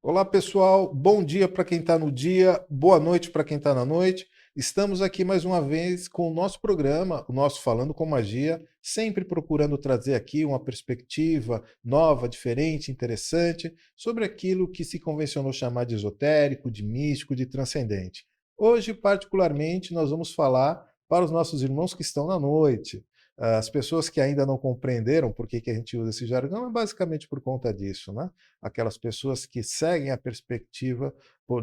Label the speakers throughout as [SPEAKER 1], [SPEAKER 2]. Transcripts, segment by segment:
[SPEAKER 1] Olá, pessoal. Bom dia para quem está no dia, boa noite para quem está na noite. Estamos aqui mais uma vez com o nosso programa, o nosso Falando com Magia, sempre procurando trazer aqui uma perspectiva nova, diferente, interessante sobre aquilo que se convencionou chamar de esotérico, de místico, de transcendente. Hoje, particularmente, nós vamos falar para os nossos irmãos que estão na noite. As pessoas que ainda não compreenderam por que a gente usa esse jargão é basicamente por conta disso, né? Aquelas pessoas que seguem a perspectiva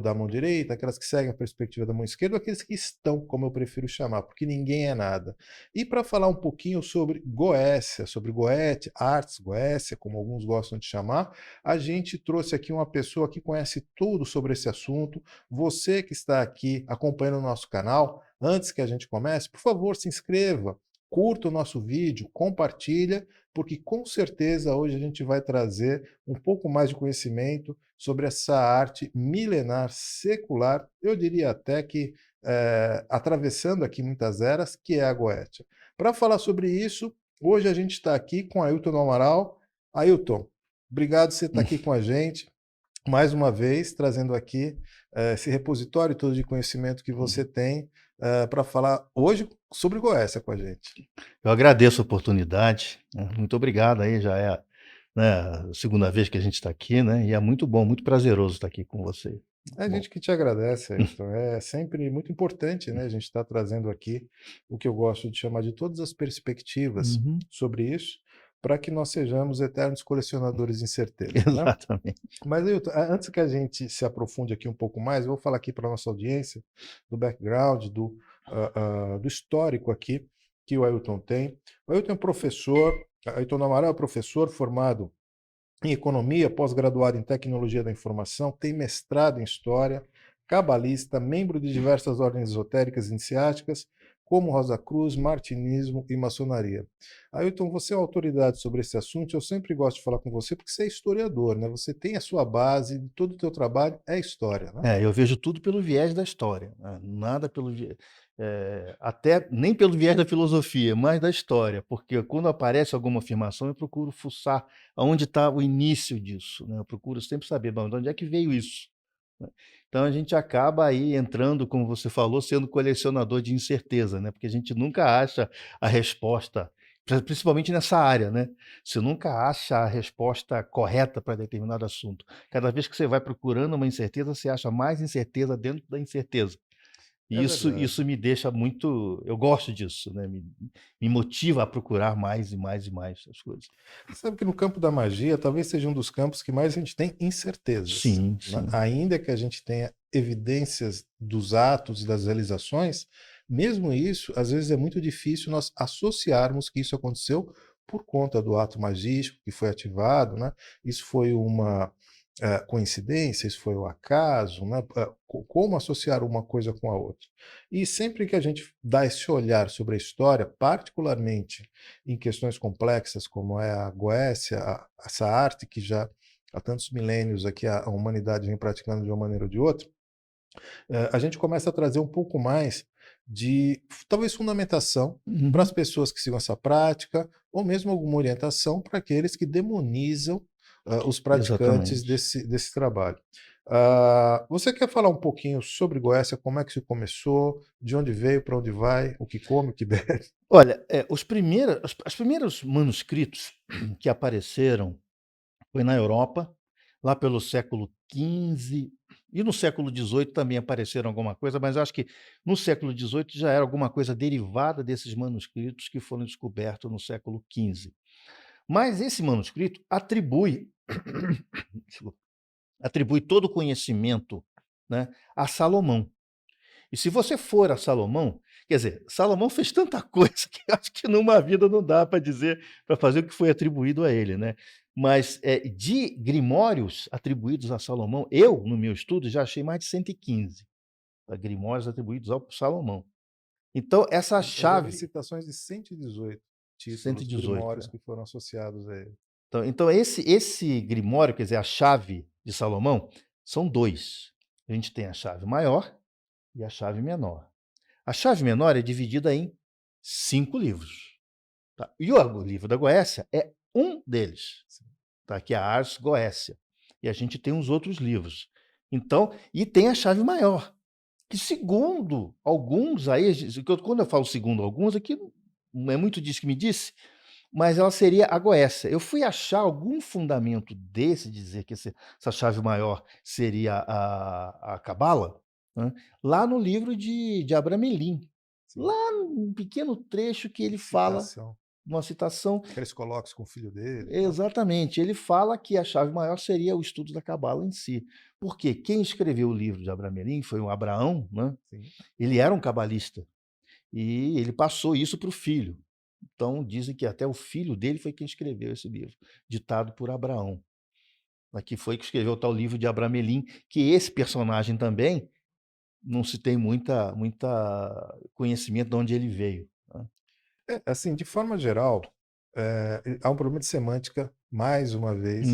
[SPEAKER 1] da mão direita, aquelas que seguem a perspectiva da mão esquerda, aqueles que estão, como eu prefiro chamar, porque ninguém é nada. E para falar um pouquinho sobre Goécia, sobre Goethe, Artes Goécia, como alguns gostam de chamar, a gente trouxe aqui uma pessoa que conhece tudo sobre esse assunto. Você que está aqui acompanhando o nosso canal, antes que a gente comece, por favor, se inscreva. Curta o nosso vídeo, compartilha, porque com certeza hoje a gente vai trazer um pouco mais de conhecimento sobre essa arte milenar, secular, eu diria até que atravessando aqui muitas eras, que é a Goétia. Para falar sobre isso, hoje a gente está aqui com Ailton Amaral. Ailton, obrigado por você estar aqui com a gente, mais uma vez, trazendo aqui esse repositório todo de conhecimento que você tem para falar hoje sobre Goécia com a gente.
[SPEAKER 2] Eu agradeço a oportunidade, né? Muito obrigado aí, já é, né, a segunda vez que a gente está aqui, né? E é muito bom, muito prazeroso estar aqui com você.
[SPEAKER 1] É a
[SPEAKER 2] Bom.
[SPEAKER 1] gente que te agradece, Ailton. É sempre muito importante, né? A gente está trazendo aqui o que eu gosto de chamar de todas as perspectivas sobre isso, para que nós sejamos eternos colecionadores de incertezas, né?
[SPEAKER 2] Exatamente.
[SPEAKER 1] Mas, Ailton, antes que a gente se aprofunde aqui um pouco mais, eu vou falar aqui para a nossa audiência do background, do histórico aqui que o Ailton tem. O Ailton é professor, Ailton Amaral é professor formado em economia, pós-graduado em tecnologia da informação, tem mestrado em história, cabalista, membro de diversas ordens esotéricas iniciáticas, como Rosa Cruz, martinismo e maçonaria. Ailton, você é uma autoridade sobre esse assunto, eu sempre gosto de falar com você porque você é historiador, né? Você tem a sua base, todo o teu trabalho é história, né?
[SPEAKER 2] Eu vejo tudo pelo viés da história, né? Nada pelo até nem pelo viés da filosofia, mas da história, porque quando aparece alguma afirmação, eu procuro fuçar aonde está o início disso, né? Eu procuro sempre saber, bom, de onde é que veio isso, né? Então a gente acaba aí entrando, como você falou, sendo colecionador de incerteza, né? Porque a gente nunca acha a resposta, principalmente nessa área, né? Você nunca acha a resposta correta para determinado assunto. Cada vez que você vai procurando uma incerteza, você acha mais incerteza dentro da incerteza.
[SPEAKER 1] É
[SPEAKER 2] E
[SPEAKER 1] verdade.
[SPEAKER 2] isso me deixa muito. Eu gosto disso, né? Me motiva a procurar mais e mais e mais as coisas.
[SPEAKER 1] Sabe que no campo da magia, talvez seja um dos campos que mais a gente tem incertezas,
[SPEAKER 2] Sim,
[SPEAKER 1] né?
[SPEAKER 2] sim.
[SPEAKER 1] Ainda que a gente tenha evidências dos atos e das realizações, mesmo isso, às vezes é muito difícil nós associarmos que isso aconteceu por conta do ato magístico que foi ativado, né? Isso foi uma coincidência, isso foi o acaso, né? Como associar uma coisa com a outra. E sempre que a gente dá esse olhar sobre a história, particularmente em questões complexas como é a Goécia, essa arte que já há tantos milênios aqui a humanidade vem praticando de uma maneira ou de outra, a gente começa a trazer um pouco mais de, talvez, fundamentação para as pessoas que sigam essa prática, ou mesmo alguma orientação para aqueles que demonizam os praticantes
[SPEAKER 2] Exatamente.
[SPEAKER 1] desse trabalho. Você quer falar um pouquinho sobre Goécia, como é que isso começou, de onde veio, para onde vai, o que come, o que bebe?
[SPEAKER 2] Olha, os primeiros manuscritos que apareceram foi na Europa, lá pelo século XV, e no século XVIII também apareceram alguma coisa, mas eu acho que no século XVIII já era alguma coisa derivada desses manuscritos que foram descobertos no século XV. Mas esse manuscrito atribui desculpa, atribui todo o conhecimento, né, a Salomão. E se você for a Salomão, quer dizer, Salomão fez tanta coisa que eu acho que numa vida não dá para dizer, para fazer o que foi atribuído a ele, né? Mas de grimórios atribuídos a Salomão, no meu estudo, já achei mais de 115 grimórios atribuídos ao Salomão. Então, essa
[SPEAKER 1] Eu já vi
[SPEAKER 2] chave.
[SPEAKER 1] citações de 118 títulos
[SPEAKER 2] 118.
[SPEAKER 1] grimórios que foram associados a ele.
[SPEAKER 2] Então esse grimório, quer dizer, a chave de Salomão, são dois. A gente tem a chave maior e a chave menor. A chave menor é dividida em 5 livros. Tá? E o livro da Goécia é um deles, tá? Que é a Ars Goécia. E a gente tem os outros livros. Então, e tem a chave maior, que segundo alguns aí, quando eu falo segundo alguns, aqui não é muito disso que me disse, mas ela seria a Goécia. Eu fui achar algum fundamento desse, dizer que essa chave maior seria a Cabala, né, lá no livro de Abraham Elim.
[SPEAKER 1] Sim.
[SPEAKER 2] Lá num pequeno trecho que ele fala,
[SPEAKER 1] Citação.
[SPEAKER 2] uma citação.
[SPEAKER 1] Que eles colocam com o filho dele.
[SPEAKER 2] Exatamente. Ele fala que a chave maior seria o estudo da Cabala em si. Porque quem escreveu o livro de Abraham Elim foi o Abraão, né?
[SPEAKER 1] Sim.
[SPEAKER 2] Ele era um cabalista. E ele passou isso para o filho. Então, dizem que até o filho dele foi quem escreveu esse livro, ditado por Abraão. Aqui foi que escreveu o tal livro de Abraham Elim, que esse personagem também não se tem muita conhecimento de onde ele veio. Né?
[SPEAKER 1] Assim, de forma geral, há um problema de semântica, mais uma vez,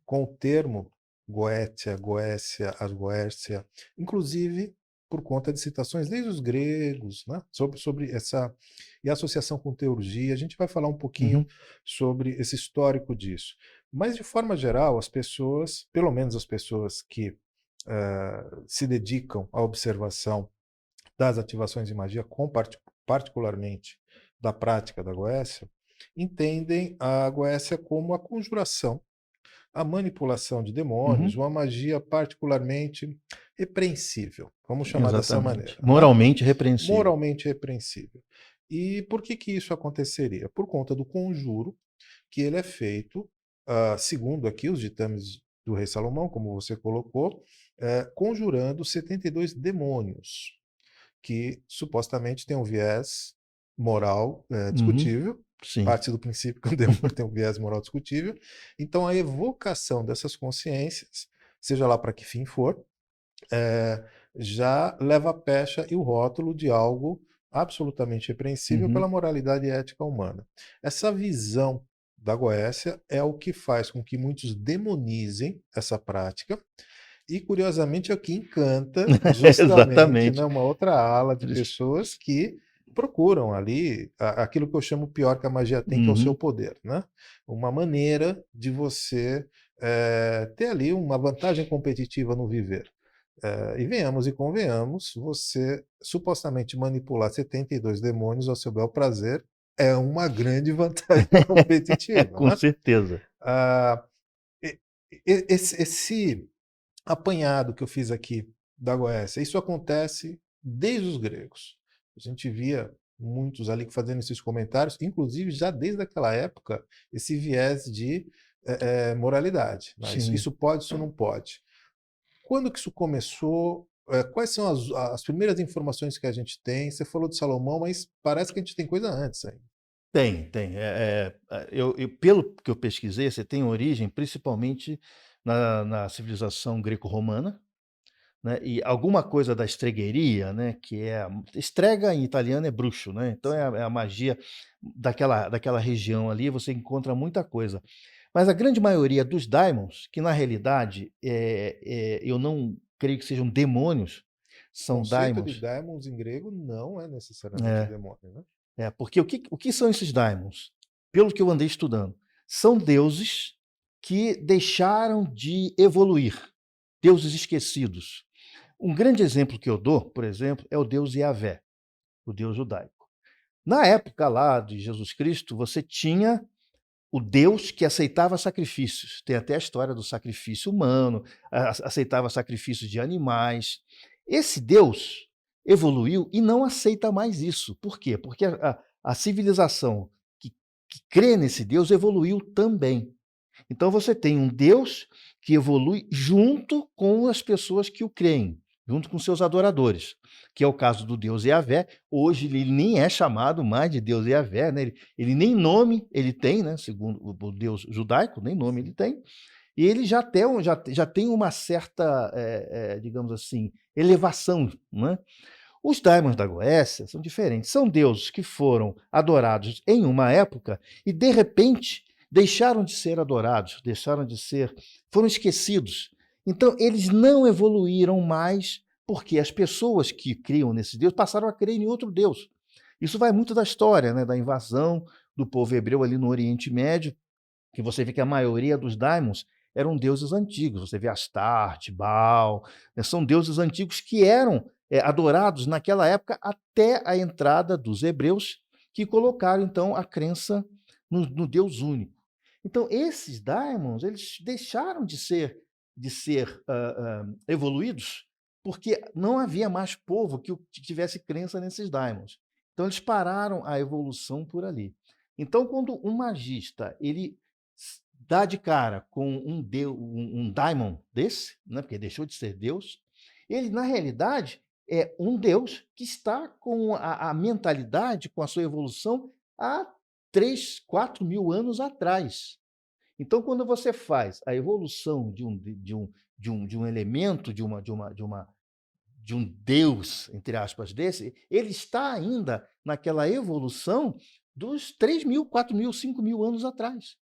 [SPEAKER 1] com o termo Goétia, Goécia, Asgoécia, inclusive por conta de citações desde os gregos, né? sobre essa e a associação com teurgia. A gente vai falar um pouquinho sobre esse histórico disso. Mas, de forma geral, as pessoas, pelo menos as pessoas que se dedicam à observação das ativações de magia, particularmente da prática da Goécia, entendem a Goécia como a conjuração, a manipulação de demônios, uma magia particularmente repreensível, vamos chamar dessa maneira.
[SPEAKER 2] Moralmente repreensível.
[SPEAKER 1] Moralmente repreensível. E por que isso aconteceria? Por conta do conjuro, que ele é feito, segundo aqui os ditames do rei Salomão, como você colocou, conjurando 72 demônios, que supostamente tem um viés moral discutível, parte do princípio que o demônio tem um viés moral discutível. Então, a evocação dessas consciências, seja lá para que fim for, já leva a pecha e o rótulo de algo absolutamente repreensível pela moralidade e ética humana. Essa visão da Goécia é o que faz com que muitos demonizem essa prática. E, curiosamente, é o que encanta justamente, né, uma outra ala de pessoas que procuram ali aquilo que eu chamo pior que a magia tem, que é o seu poder. Né? Uma maneira de você ter ali uma vantagem competitiva no viver. E venhamos e convenhamos, você supostamente manipular 72 demônios ao seu bel prazer é uma grande vantagem competitiva.
[SPEAKER 2] Com certeza.
[SPEAKER 1] Esse apanhado que eu fiz aqui da Goécia, isso acontece desde os gregos. A gente via muitos ali fazendo esses comentários, inclusive já desde aquela época, esse viés de moralidade. Isso pode, isso não pode. Quando que isso começou? Quais são as primeiras informações que a gente tem? Você falou de Salomão, mas parece que a gente tem coisa antes ainda.
[SPEAKER 2] Tem. Pelo que eu pesquisei, você tem origem principalmente na civilização greco-romana, né? E alguma coisa da estregueria, né? Que estrega em italiano é bruxo, né? Então é a magia daquela região ali, você encontra muita coisa. Mas a grande maioria dos daimons, que na realidade eu não creio que sejam demônios, são daimons.
[SPEAKER 1] O conceito de daimons em grego não é necessariamente demônio, né?
[SPEAKER 2] Porque o que são esses daimons? Pelo que eu andei estudando, são deuses que deixaram de evoluir, deuses esquecidos. Um grande exemplo que eu dou, por exemplo, é o deus Yahvé, o deus judaico. Na época lá de Jesus Cristo, você tinha o Deus que aceitava sacrifícios. Tem até a história do sacrifício humano, aceitava sacrifícios de animais. Esse Deus evoluiu e não aceita mais isso. Por quê? Porque a civilização que crê nesse Deus evoluiu também. Então você tem um Deus que evolui junto com as pessoas que o creem. junto com seus adoradores, que é o caso do Deus Yahvé. Hoje ele nem é chamado mais de Deus Yahvé, né? Ele nem nome ele tem, né? Segundo o Deus judaico, nem nome ele tem. E ele já tem uma certa, digamos assim, elevação, né? Os daimons da Goécia são diferentes. São deuses que foram adorados em uma época e, de repente, deixaram de ser adorados, foram esquecidos. Então, eles não evoluíram mais porque as pessoas que criam nesse Deus passaram a crer em outro Deus. Isso vai muito da história, né, da invasão do povo hebreu ali no Oriente Médio, que você vê que a maioria dos daimons eram deuses antigos. Você vê Astarte, Baal, né, são deuses antigos que eram adorados naquela época até a entrada dos hebreus, que colocaram, então, a crença no Deus único. Então, esses daimons, eles deixaram de ser evoluídos porque não havia mais povo que tivesse crença nesses daimons. Então, eles pararam a evolução por ali. Então, quando um magista ele dá de cara com um daimon desse, né, porque deixou de ser Deus, ele, na realidade, é um Deus que está com a mentalidade, com a sua evolução há 3, 4 mil anos atrás. Então, quando você faz a evolução de um elemento, de um Deus, entre aspas, desse, ele está ainda naquela evolução dos 3 mil, 4 mil, 5 mil anos atrás.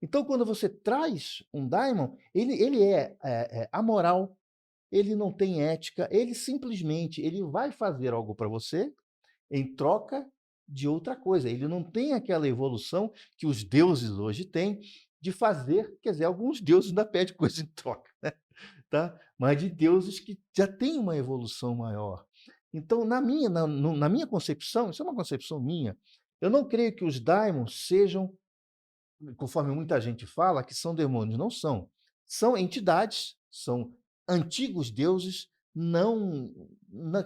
[SPEAKER 2] Então, quando você traz um daimon, ele é amoral, ele não tem ética, ele vai fazer algo para você em troca de outra coisa. Ele não tem aquela evolução que os deuses hoje têm de fazer, quer dizer, alguns deuses ainda pedem coisa em troca, né? Tá? Mas de deuses que já têm uma evolução maior. Então, na minha concepção, isso é uma concepção minha, eu não creio que os daimons sejam, conforme muita gente fala, que são demônios. Não são. São entidades, são antigos deuses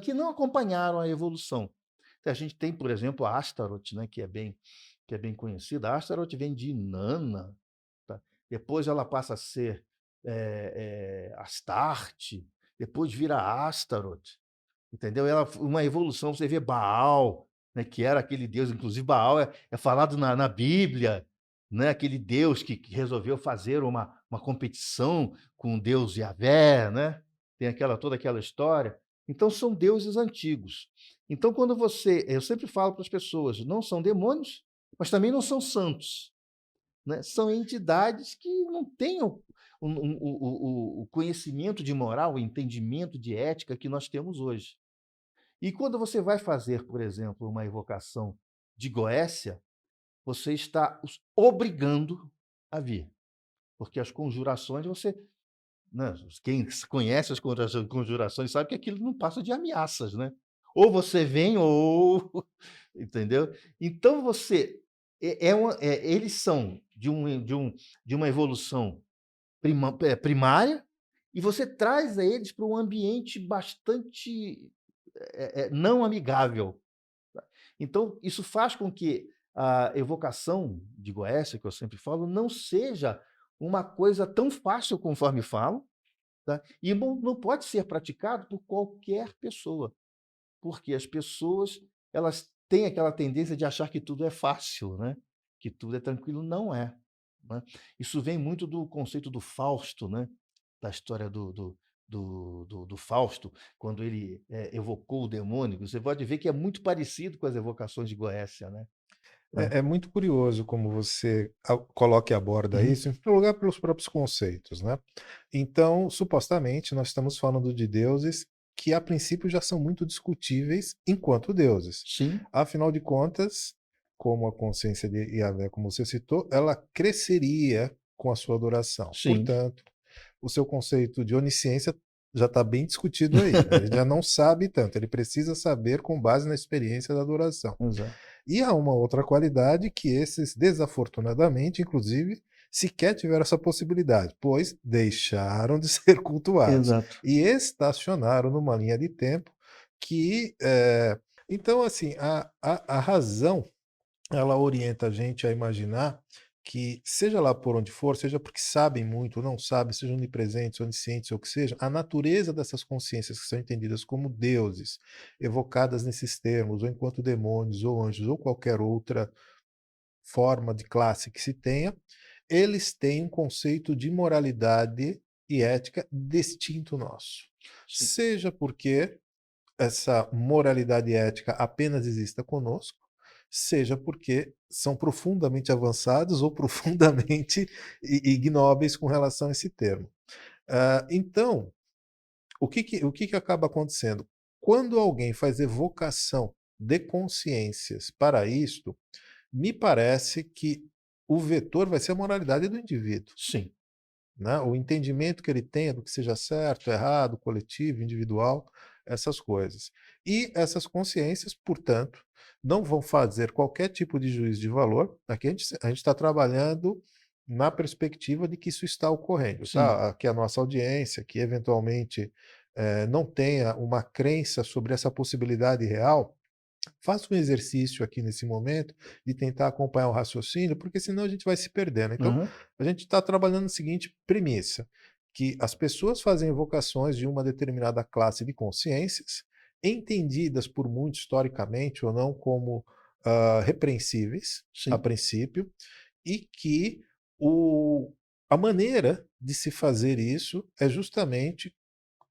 [SPEAKER 2] que não acompanharam a evolução. A gente tem, por exemplo, a Astaroth, né, que é bem conhecida. A Astaroth vem de Inanna, tá? Depois ela passa a ser Astarte, depois vira Astaroth, entendeu? Uma evolução, você vê Baal, né, que era aquele deus, inclusive Baal é falado na Bíblia, né, aquele deus que resolveu fazer uma competição com o deus Yahvé, né? Tem toda aquela história. Então, são deuses antigos. Então, eu sempre falo para as pessoas, não são demônios, mas também não são santos, né? São entidades que não têm o conhecimento de moral, o entendimento de ética que nós temos hoje. E quando você vai fazer, por exemplo, uma evocação de Goécia, você está os obrigando a vir. Porque as conjurações, né, quem conhece as conjurações sabe que aquilo não passa de ameaças, né? Ou você vem, ou. Entendeu? Então eles são de uma evolução primária, e você traz a eles para um ambiente bastante não amigável. Então, isso faz com que a evocação de Goécia, que eu sempre falo, não seja uma coisa tão fácil conforme falam, tá? E não pode ser praticado por qualquer pessoa, porque as pessoas elas têm aquela tendência de achar que tudo é fácil, né? Que tudo é tranquilo. Não é, né? Isso vem muito do conceito do Fausto, né? Da história do Fausto, quando ele evocou o demônio. Você pode ver que é muito parecido com as evocações de Goécia, né?
[SPEAKER 1] É muito curioso como você coloca e aborda
[SPEAKER 2] Uhum.
[SPEAKER 1] isso, em primeiro lugar, pelos próprios conceitos, né? Então, supostamente, nós estamos falando de deuses que, a princípio, já são muito discutíveis enquanto deuses.
[SPEAKER 2] Sim,
[SPEAKER 1] Afinal de contas, como a consciência de Yahvé, como você citou, ela cresceria com a sua adoração.
[SPEAKER 2] sim.
[SPEAKER 1] Portanto, o seu conceito de onisciência já está bem discutido aí, né? Ele já não sabe tanto, ele precisa saber com base na experiência da adoração.
[SPEAKER 2] Exato.
[SPEAKER 1] E há uma outra qualidade que esses, desafortunadamente, inclusive, sequer tiveram essa possibilidade, pois deixaram de ser cultuados
[SPEAKER 2] Exato.
[SPEAKER 1] e estacionaram numa linha de tempo que. Então, assim, a razão ela orienta a gente a imaginar que, seja lá por onde for, seja porque sabem muito ou não sabem, sejam onipresentes, oniscientes ou o que seja, a natureza dessas consciências que são entendidas como deuses, evocadas nesses termos, ou enquanto demônios, ou anjos, ou qualquer outra forma de classe que se tenha, eles têm um conceito de moralidade e ética distinto nosso.
[SPEAKER 2] Sim.
[SPEAKER 1] Seja porque essa moralidade e ética apenas exista conosco, seja porque são profundamente avançados ou profundamente ignóbeis com relação a esse termo. Então, o que acaba acontecendo? Quando alguém faz evocação de consciências para isto, me parece que o vetor vai ser a moralidade do indivíduo,
[SPEAKER 2] Sim.
[SPEAKER 1] né? O entendimento que ele tenha do que seja certo, errado, coletivo, individual, essas coisas. E essas consciências, portanto, não vão fazer qualquer tipo de juízo de valor. Aqui a gente está trabalhando na perspectiva de que isso está ocorrendo,
[SPEAKER 2] Sim.
[SPEAKER 1] tá? Aqui a nossa audiência, que eventualmente não tenha uma crença sobre essa possibilidade real, faça um exercício aqui nesse momento de tentar acompanhar o raciocínio, porque senão a gente vai se perdendo. Então,
[SPEAKER 2] Aham.
[SPEAKER 1] a gente está trabalhando na seguinte premissa, que as pessoas fazem evocações de uma determinada classe de consciências, entendidas por muitos historicamente ou não como repreensíveis, a
[SPEAKER 2] Sim.
[SPEAKER 1] princípio, e que o, a maneira de se fazer isso é justamente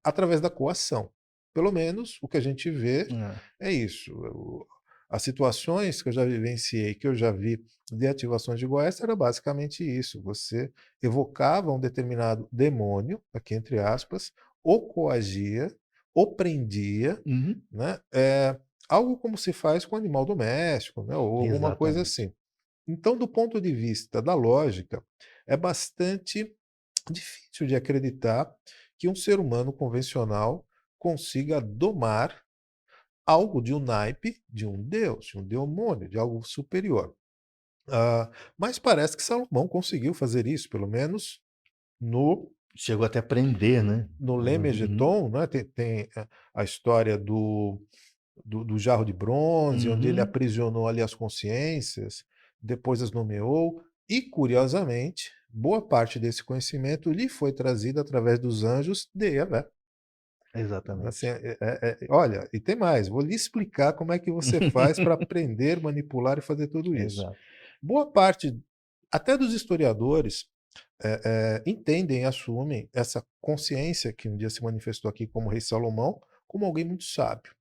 [SPEAKER 1] através da coação. Pelo menos o que a gente vê
[SPEAKER 2] É.
[SPEAKER 1] é isso. As situações que eu já vivenciei, que eu já vi de ativações de Goécia, era basicamente isso. Você evocava um determinado demônio, aqui entre aspas, ou coagia, ou prendia,
[SPEAKER 2] Uhum.
[SPEAKER 1] né? Algo como se faz com animal doméstico, né? Ou alguma coisa
[SPEAKER 2] Exatamente.
[SPEAKER 1] assim. Então, do ponto de vista da lógica, é bastante difícil de acreditar que um ser humano convencional consiga domar algo de um naipe de um deus, de um demônio, de algo superior. Mas parece que Salomão conseguiu fazer isso, pelo menos no,
[SPEAKER 2] Chegou até a prender, né?
[SPEAKER 1] no
[SPEAKER 2] Uhum.
[SPEAKER 1] Lemegeton, né? Tem a história do jarro de bronze, onde ele
[SPEAKER 2] Uhum.
[SPEAKER 1] aprisionou ali as consciências, depois as nomeou, e, curiosamente, boa parte desse conhecimento lhe foi trazido através dos anjos de Yahvé. Assim,
[SPEAKER 2] Exatamente.
[SPEAKER 1] olha, e tem mais, vou lhe explicar como é que você faz para aprender, manipular e fazer tudo isso.
[SPEAKER 2] Exato.
[SPEAKER 1] Boa parte, até dos historiadores, entendem e assumem essa consciência que um dia se manifestou aqui como rei Salomão, como alguém muito sábio,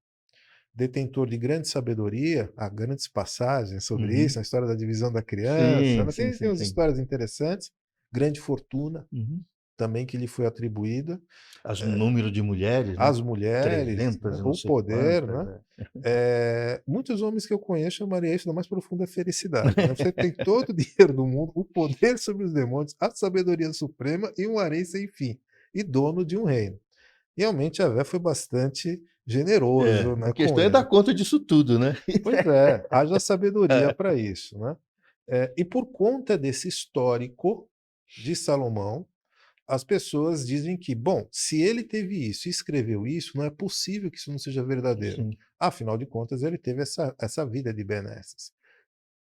[SPEAKER 1] detentor de grande sabedoria. Há grandes passagens sobre
[SPEAKER 2] Uhum.
[SPEAKER 1] isso, a história da divisão da criança,
[SPEAKER 2] Sim,
[SPEAKER 1] né?
[SPEAKER 2] sim,
[SPEAKER 1] Tem
[SPEAKER 2] sim,
[SPEAKER 1] umas
[SPEAKER 2] sim.
[SPEAKER 1] histórias interessantes, grande fortuna
[SPEAKER 2] Uhum.
[SPEAKER 1] também que lhe foi atribuída,
[SPEAKER 2] O número de mulheres, né?
[SPEAKER 1] as mulheres,
[SPEAKER 2] 300
[SPEAKER 1] né?
[SPEAKER 2] e não
[SPEAKER 1] O
[SPEAKER 2] sei
[SPEAKER 1] poder,
[SPEAKER 2] quantas,
[SPEAKER 1] né?
[SPEAKER 2] né?
[SPEAKER 1] Muitos homens que eu conheço chamaria isso da mais profunda felicidade, né? Você tem todo o dinheiro do mundo, o poder sobre os demônios, a sabedoria suprema e um harém sem fim, e dono de um reino. Realmente, Javé foi bastante
[SPEAKER 2] É,
[SPEAKER 1] generoso,
[SPEAKER 2] a
[SPEAKER 1] né, com
[SPEAKER 2] questão é dar
[SPEAKER 1] ele.
[SPEAKER 2] conta disso tudo, né?
[SPEAKER 1] Pois é, haja sabedoria
[SPEAKER 2] É.
[SPEAKER 1] para isso, né? E por conta desse histórico de Salomão, as pessoas dizem que, bom, se ele teve isso e escreveu isso, não é possível que isso não seja verdadeiro.
[SPEAKER 2] Sim.
[SPEAKER 1] Afinal de contas, ele teve essa vida de benesses.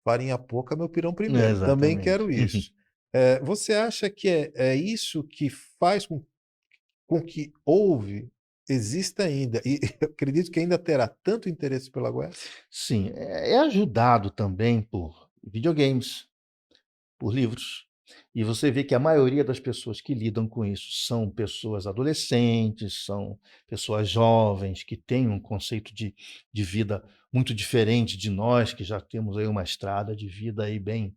[SPEAKER 1] Farinha pouca, meu pirão primeiro. Também
[SPEAKER 2] Exatamente.
[SPEAKER 1] quero isso. Você acha que é isso que faz com que exista ainda, e eu acredito que ainda terá tanto interesse pela Goécia?
[SPEAKER 2] Sim, é ajudado também por videogames, por livros. E você vê que a maioria das pessoas que lidam com isso são pessoas adolescentes, são pessoas jovens que têm um conceito de vida muito diferente de nós, que já temos aí uma estrada de vida aí bem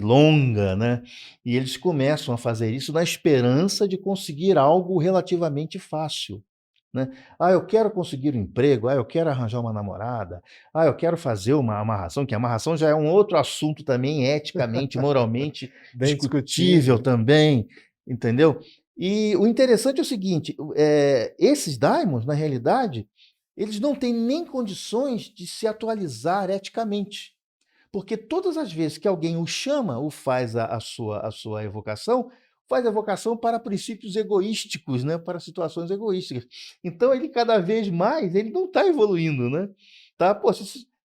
[SPEAKER 2] longa, né? E eles começam a fazer isso na esperança de conseguir algo relativamente fácil, né? Ah, eu quero conseguir um emprego, eu quero arranjar uma namorada, eu quero fazer uma amarração, que a amarração já é um outro assunto também eticamente, moralmente
[SPEAKER 1] Bem
[SPEAKER 2] discutível
[SPEAKER 1] discutível.
[SPEAKER 2] também, entendeu? E o interessante é o seguinte, esses daimons, na realidade, eles não têm nem condições de se atualizar eticamente. Porque todas as vezes que alguém o chama, ou faz a sua evocação, faz a evocação para princípios egoísticos, né? Para situações egoísticas. Então ele cada vez mais ele não está evoluindo, né? Tá? Pô,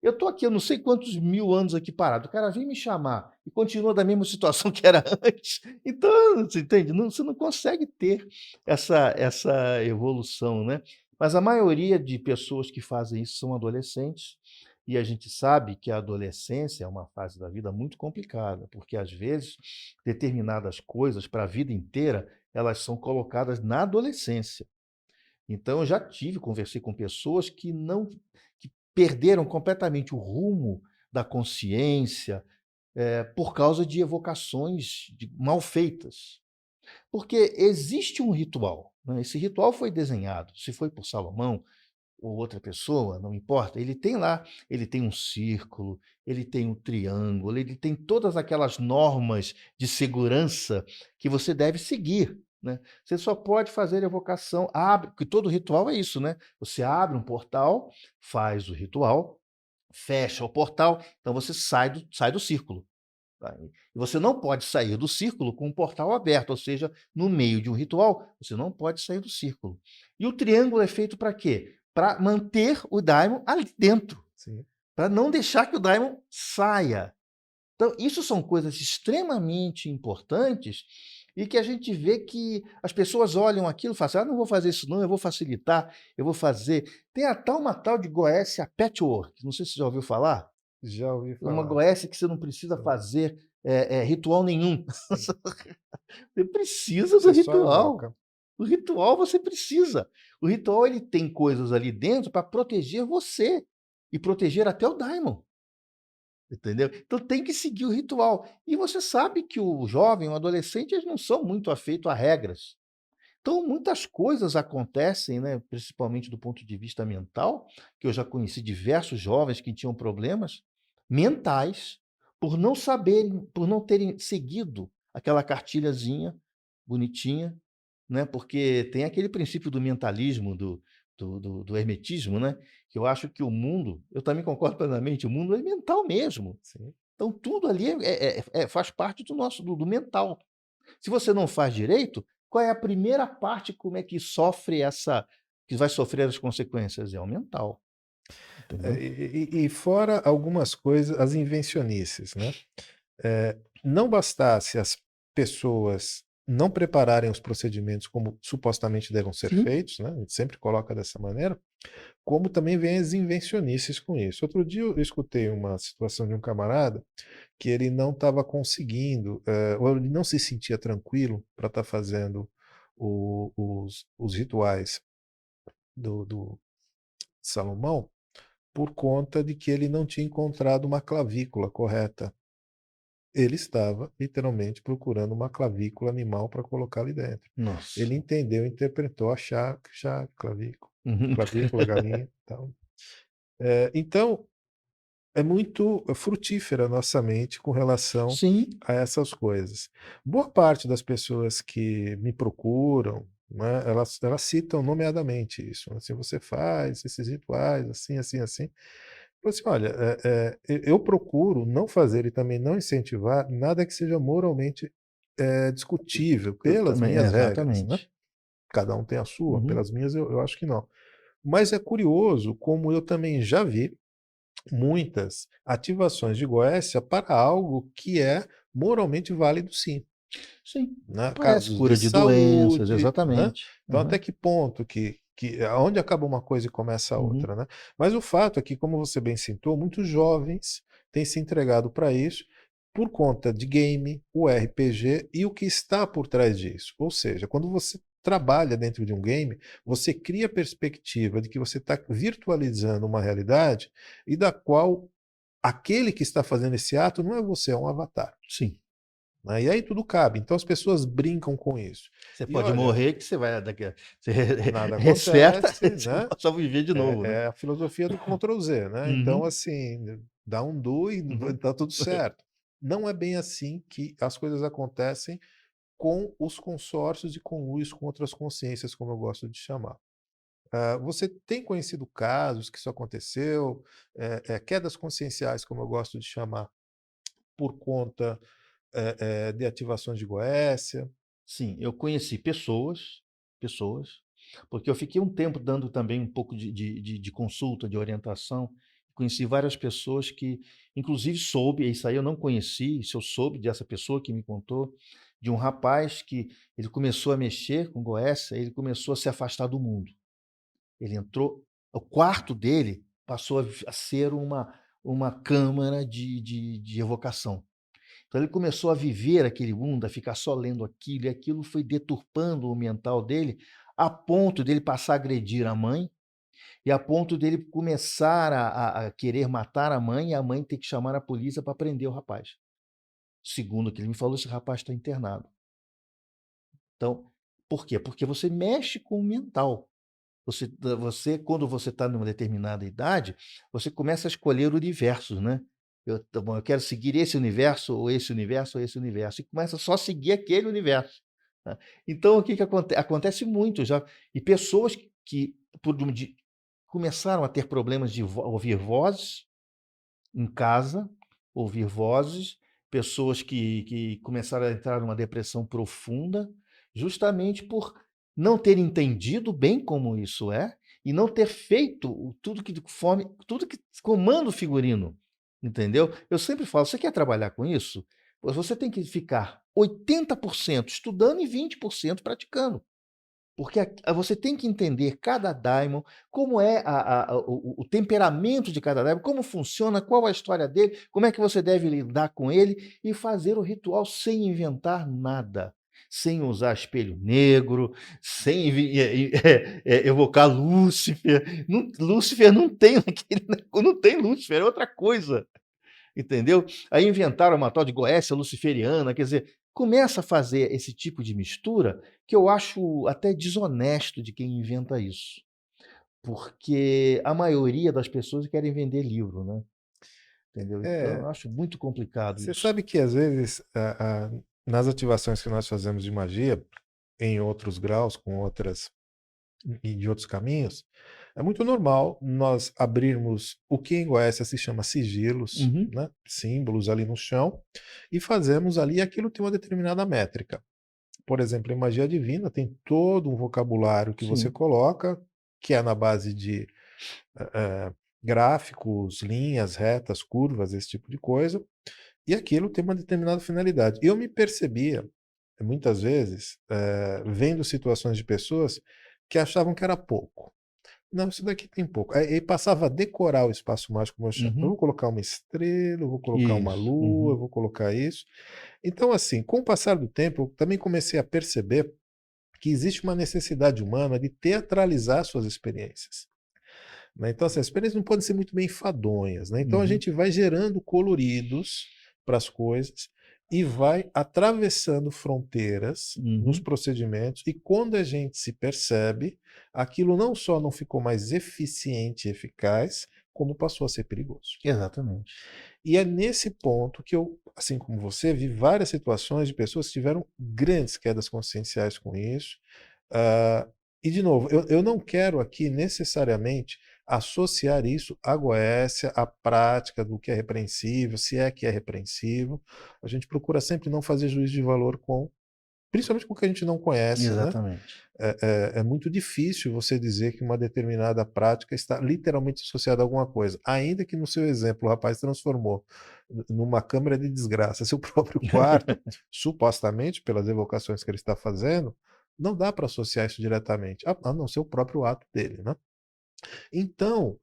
[SPEAKER 2] Eu estou aqui, eu não sei quantos mil anos aqui parado, o cara vem me chamar e continua da mesma situação que era antes. Então, você entende? Não, você não consegue ter essa evolução, né? Mas a maioria de pessoas que fazem isso são adolescentes, e a gente sabe que a adolescência é uma fase da vida muito complicada, porque às vezes determinadas coisas para a vida inteira, elas são colocadas na adolescência. Então eu já conversei com pessoas que perderam completamente o rumo da consciência, por causa de evocações mal feitas. Porque existe um ritual, né? Esse ritual foi desenhado, se foi por Salomão ou outra pessoa, não importa, ele tem lá, ele tem um círculo, ele tem um triângulo, ele tem todas aquelas normas de segurança que você deve seguir, né. Você só pode fazer evocação, abre, porque todo ritual é isso, né, você abre um portal, faz o ritual, fecha o portal, então você sai do círculo. Tá? E você não pode sair do círculo com o portal aberto, ou seja, no meio de um ritual, você não pode sair do círculo. E o triângulo é feito para quê? Para manter o daimon ali dentro,
[SPEAKER 1] Sim.
[SPEAKER 2] para não deixar que o daimon saia. Então, isso são coisas extremamente importantes e que a gente vê que as pessoas olham aquilo e falam assim: ah, não vou fazer isso não, eu vou facilitar, eu vou fazer. Tem uma tal de Goécia Patchwork, não sei se você já ouviu falar.
[SPEAKER 1] Já ouvi
[SPEAKER 2] Uma
[SPEAKER 1] falar.
[SPEAKER 2] Goécia que você não precisa
[SPEAKER 1] Sim.
[SPEAKER 2] fazer ritual nenhum.
[SPEAKER 1] Sim.
[SPEAKER 2] Você precisa do
[SPEAKER 1] Você só
[SPEAKER 2] ritual.
[SPEAKER 1] evoca.
[SPEAKER 2] O ritual você precisa. O ritual ele tem coisas ali dentro para proteger você e proteger até o daimon, entendeu? Então tem que seguir o ritual. E você sabe que o jovem, o adolescente, eles não são muito afeitos a regras. Então muitas coisas acontecem, né, principalmente do ponto de vista mental, que eu já conheci diversos jovens que tinham problemas mentais por não saberem, por não terem seguido aquela cartilhazinha bonitinha, né? Porque tem aquele princípio do mentalismo, do hermetismo, né? Que eu acho que o mundo, eu também concordo plenamente, o mundo é mental mesmo.
[SPEAKER 1] Sim.
[SPEAKER 2] Então tudo ali faz parte do nosso do mental. Se você não faz direito, qual é a primeira parte, como é que sofre que vai sofrer as consequências? É o mental, entendeu?
[SPEAKER 1] E fora algumas coisas, as invencionices, né? Não bastasse as pessoas não prepararem os procedimentos como supostamente devem ser
[SPEAKER 2] Sim,
[SPEAKER 1] feitos, né? A gente sempre coloca dessa maneira, como também vem as invencionices com isso. Outro dia eu escutei uma situação de um camarada que ele não estava conseguindo, ou ele não se sentia tranquilo para estar fazendo os rituais do Salomão, por conta de que ele não tinha encontrado uma clavícula correta. Ele estava literalmente procurando uma clavícula animal para colocar ali dentro.
[SPEAKER 2] nossa.
[SPEAKER 1] Ele entendeu, interpretou a clavícula,
[SPEAKER 2] Uhum.
[SPEAKER 1] clavícula, galinha, tal. Então, é muito frutífera a nossa mente com relação
[SPEAKER 2] Sim,
[SPEAKER 1] a essas coisas. Boa parte das pessoas que me procuram, né, elas citam nomeadamente isso, né, assim: "Você faz esses rituais assim, assim, assim". Eu assim: "Olha, eu procuro não fazer e também não incentivar nada que seja moralmente, discutível
[SPEAKER 2] eu
[SPEAKER 1] pelas
[SPEAKER 2] também,
[SPEAKER 1] minhas regras, né,
[SPEAKER 2] exatamente.
[SPEAKER 1] cada um tem a sua,
[SPEAKER 2] Uhum.
[SPEAKER 1] pelas minhas eu acho que não". Mas é curioso como eu também já vi muitas ativações de Goécia para algo que é moralmente válido sim,
[SPEAKER 2] Sim,
[SPEAKER 1] né,
[SPEAKER 2] parece
[SPEAKER 1] casos de
[SPEAKER 2] cura de doenças,
[SPEAKER 1] saúde, né.
[SPEAKER 2] exatamente.
[SPEAKER 1] Então até
[SPEAKER 2] Aham,
[SPEAKER 1] que ponto que aonde acaba uma coisa e começa a
[SPEAKER 2] uhum.
[SPEAKER 1] outra, né. Mas o fato é que, como você bem citou, muitos jovens têm se entregado para isso, por conta de game, o RPG e o que está por trás disso. Ou seja, quando você trabalha dentro de um game, você cria a perspectiva de que você está virtualizando uma realidade e da qual aquele que está fazendo esse ato não é você, é um avatar,
[SPEAKER 2] Sim.
[SPEAKER 1] né, e aí tudo cabe. Então as pessoas brincam com isso.
[SPEAKER 2] Você
[SPEAKER 1] E
[SPEAKER 2] pode
[SPEAKER 1] olha,
[SPEAKER 2] morrer que você vai daqui a você
[SPEAKER 1] nada
[SPEAKER 2] reseta,
[SPEAKER 1] acontece,
[SPEAKER 2] você
[SPEAKER 1] né,
[SPEAKER 2] volta a viver de novo, né.
[SPEAKER 1] é a filosofia do Ctrl Z, né, então
[SPEAKER 2] Uhum,
[SPEAKER 1] assim, dá um do e
[SPEAKER 2] uhum.
[SPEAKER 1] tá tudo certo. Não é bem assim que as coisas acontecem com os consórcios e conluios com outras consciências, como eu gosto de chamar. Você tem conhecido casos que isso aconteceu, quedas conscienciais, como eu gosto de chamar, por conta, de ativações de Goécia?
[SPEAKER 2] Sim, eu conheci pessoas, porque eu fiquei um tempo dando também um pouco de consulta, de orientação, conheci várias pessoas que, inclusive soube, isso aí eu não conheci, isso eu soube dessa pessoa que me contou, de um rapaz que ele começou a mexer com Goécia, ele começou a se afastar do mundo. Ele entrou, o quarto dele passou a ser uma câmara de evocação. Então ele começou a viver aquele mundo, a ficar só lendo aquilo, e aquilo foi deturpando o mental dele, a ponto dele passar a agredir a mãe, e a ponto dele começar a querer matar a mãe, e a mãe ter que chamar a polícia para prender o rapaz. Segundo o que ele me falou, esse rapaz está internado. Então, por quê? Porque você mexe com o mental. Você quando você está numa determinada idade, você começa a escolher universos, né. Tá bom, eu quero seguir esse universo, ou esse universo, ou esse universo, e começa só a seguir aquele universo, né. Então o que que acontece muito já, e pessoas que por um de começaram a ter problemas de ouvir vozes em casa, ouvir vozes, pessoas que começaram a entrar numa depressão profunda, justamente por não ter entendido bem como isso é, e não ter feito tudo que comanda o figurino, entendeu? Eu sempre falo: "Você quer trabalhar com isso? Pois você tem que ficar 80% estudando e 20% praticando". Porque você tem que entender cada daimon, como é o temperamento de cada daimon, como funciona, qual a história dele, como é que você deve lidar com ele e fazer o ritual sem inventar nada, sem usar espelho negro, sem evocar Lúcifer. Lúcifer não tem aquele, não tem Lúcifer, é outra coisa. Entendeu? Aí inventaram uma tal de Goécia luciferiana, quer dizer, começa a fazer esse tipo de mistura que eu acho até desonesto de quem inventa isso, porque a maioria das pessoas querem vender livro, né, entendeu? Então
[SPEAKER 1] É,
[SPEAKER 2] eu acho muito complicado
[SPEAKER 1] você
[SPEAKER 2] isso.
[SPEAKER 1] sabe que às vezes nas ativações que nós fazemos de magia, em outros graus, com outras e de outros caminhos, é muito normal nós abrirmos o que em Goécia se chama sigilos,
[SPEAKER 2] Uhum,
[SPEAKER 1] né? Símbolos ali no chão, e fazemos ali aquilo tem uma determinada métrica. Por exemplo, em magia divina tem todo um vocabulário que você
[SPEAKER 2] sim,
[SPEAKER 1] coloca, que é na base de eh, gráficos, linhas, retas, curvas, esse tipo de coisa, e aquilo tem uma determinada finalidade. Eu me percebia, muitas vezes, vendo situações de pessoas que achavam que era pouco. Não, isso daqui tem pouco. Aí passava a decorar o espaço mágico mostrando. Eu
[SPEAKER 2] uhum,
[SPEAKER 1] vou colocar uma estrela, eu vou colocar uma
[SPEAKER 2] isso,
[SPEAKER 1] lua, eu
[SPEAKER 2] uhum,
[SPEAKER 1] vou colocar isso. Então, assim, com o passar do tempo, eu também comecei a perceber que existe uma necessidade humana de teatralizar suas experiências, né? Então, assim, as experiências não podem ser muito bem enfadonhas, né? Então a
[SPEAKER 2] uhum,
[SPEAKER 1] gente vai gerando coloridos para as coisas e vai atravessando fronteiras nos
[SPEAKER 2] uhum,
[SPEAKER 1] procedimentos, e quando a gente se percebe, aquilo não só não ficou mais eficiente e eficaz, como passou a ser perigoso.
[SPEAKER 2] exatamente.
[SPEAKER 1] E é nesse ponto que eu, assim como você, vi várias situações de pessoas que tiveram grandes quedas conscienciais com isso. Ah, e, de novo, eu não quero aqui necessariamente associar isso à Goécia, à prática do que é repreensível, se é que é repreensível. A gente procura sempre não fazer juízo de valor com, principalmente com o que a gente não conhece, né?
[SPEAKER 2] Exatamente.
[SPEAKER 1] É muito difícil você dizer que uma determinada prática está literalmente associada a alguma coisa. Ainda que no seu exemplo o rapaz transformou numa câmara de desgraça seu próprio quarto, supostamente pelas evocações que ele está fazendo, não dá para associar isso diretamente, a não ser o próprio ato dele, né? Então,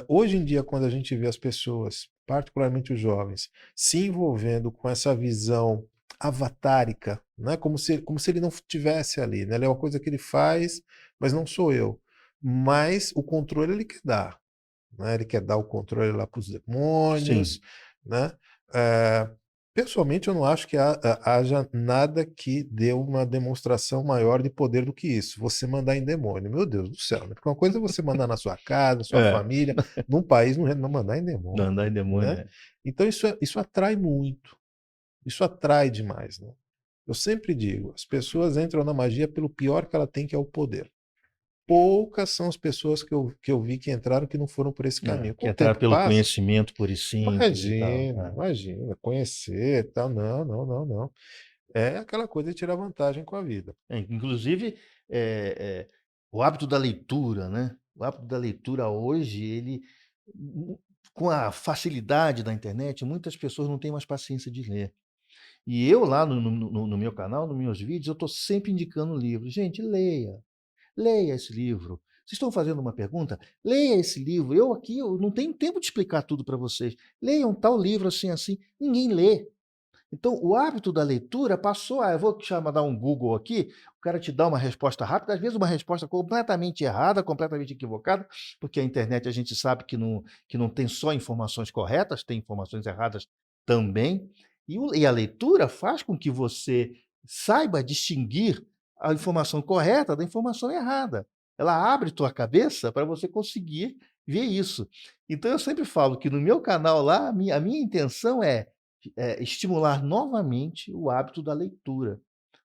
[SPEAKER 1] hoje em dia, quando a gente vê as pessoas, particularmente os jovens, se envolvendo com essa visão avatárica, né? Como se ele não tivesse ali, né? Ele é uma coisa que ele faz, mas não sou eu. Mas o controle ele quer dar, né? Ele quer dar o controle lá para os demônios,
[SPEAKER 2] Sim.
[SPEAKER 1] né? Eh, Pessoalmente, eu não acho que haja nada que dê uma demonstração maior de poder do que isso. Você mandar em demônio, meu Deus do céu, né? Porque uma coisa é você mandar na sua casa, na sua
[SPEAKER 2] É,
[SPEAKER 1] família, num país, não mandar em
[SPEAKER 2] não
[SPEAKER 1] demônio,
[SPEAKER 2] andar em demônio,
[SPEAKER 1] né?
[SPEAKER 2] é.
[SPEAKER 1] Então isso atrai muito, isso atrai demais, né? Eu sempre digo, as pessoas entram na magia pelo pior que ela tem, que é o poder. Poucas são as pessoas que eu vi que entraram que não foram por esse
[SPEAKER 2] É,
[SPEAKER 1] caminho.
[SPEAKER 2] que
[SPEAKER 1] Com o
[SPEAKER 2] entrar
[SPEAKER 1] tempo
[SPEAKER 2] pelo
[SPEAKER 1] passa,
[SPEAKER 2] conhecimento puro e simples e tal,
[SPEAKER 1] imagina, conhecer, tal, não, não, não, não. É aquela coisa de tirar vantagem com a vida.
[SPEAKER 2] inclusive, eh o hábito da leitura, né, o hábito da leitura hoje ele com a facilidade da internet, muitas pessoas não têm mais paciência de ler. E eu lá no meu canal, nos meus vídeos, eu estou sempre indicando livros. Gente, leia, leia esse livro. Vocês estão fazendo uma pergunta? Leia esse livro. Eu aqui eu não tenho tempo de explicar tudo para vocês. Leiam tal livro assim, assim. Ninguém lê. Então, o hábito da leitura passou eu vou dar um Google aqui, o cara te dá uma resposta rápida, às vezes uma resposta completamente errada, completamente equivocada, porque a internet a gente sabe que não tem só informações corretas, tem informações erradas também. E a leitura faz com que você saiba distinguir a informação correta da informação errada. Ela abre tua cabeça para você conseguir ver isso. Então, eu sempre falo que no meu canal lá, a minha intenção é estimular novamente o hábito da leitura,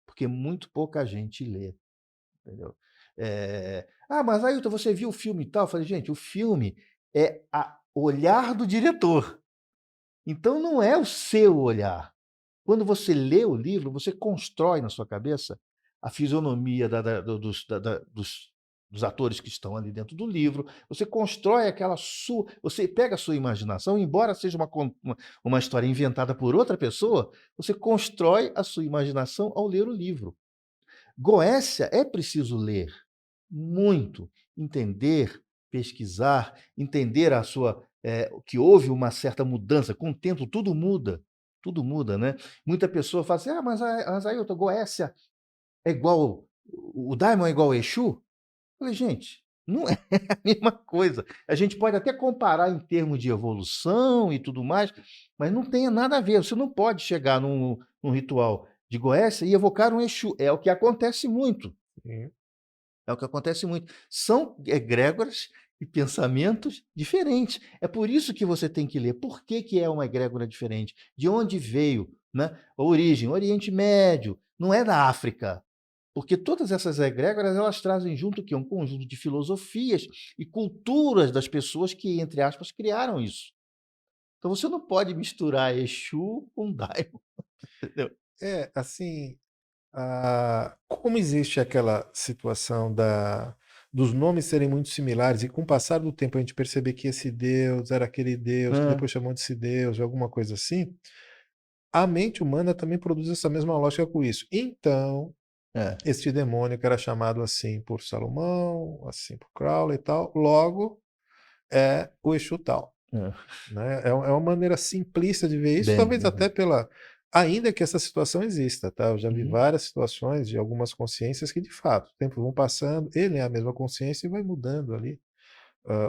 [SPEAKER 2] porque muito pouca gente lê, entendeu? Mas Ailton, você viu o filme e tal? Eu falei, gente, o filme é o olhar do diretor, então não é o seu olhar. Quando você lê o livro, você constrói na sua cabeça a fisionomia dos atores que estão ali dentro do livro, você constrói você pega a sua imaginação, embora seja uma história inventada por outra pessoa, você constrói a sua imaginação ao ler o livro. Goécia é preciso ler muito, entender, pesquisar, entender que houve uma certa mudança, com o tempo tudo muda, né? Muita pessoa fala assim, mas Ailton, Goécia é igual, o Daimon é igual ao Exu? Eu falei, gente, não é a mesma coisa. A gente pode até comparar em termos de evolução e tudo mais, mas não tem nada a ver. Você não pode chegar num ritual de Goécia e evocar um Exu. É o que acontece muito.
[SPEAKER 1] Sim.
[SPEAKER 2] É o que acontece muito. São egrégoras e pensamentos diferentes. É por isso que você tem que ler. Por que, que é uma egrégora diferente? De onde veio, né? A origem, Oriente Médio, não é da África. Porque todas essas egrégoras, elas trazem junto que um conjunto de filosofias e culturas das pessoas que, entre aspas, criaram isso. Então você não pode misturar Exu com Daimon, entendeu?
[SPEAKER 1] Assim, como existe aquela situação dos nomes serem muito similares e com o passar do tempo a gente perceber que esse Deus era aquele Deus, que
[SPEAKER 2] É,
[SPEAKER 1] depois chamou de esse Deus, ou alguma coisa assim, a mente humana também produz essa mesma lógica com isso. Então,
[SPEAKER 2] é,
[SPEAKER 1] este demônio que era chamado assim por Salomão, assim por Crowley e tal, logo é o Exu tal.
[SPEAKER 2] é.
[SPEAKER 1] Né? É uma maneira simplista de ver isso,
[SPEAKER 2] Bem,
[SPEAKER 1] talvez até pela. Ainda que essa situação exista, tá? Eu já vi
[SPEAKER 2] uhum,
[SPEAKER 1] várias situações de algumas consciências que, de fato, o tempo vão passando, ele é a mesma consciência e vai mudando ali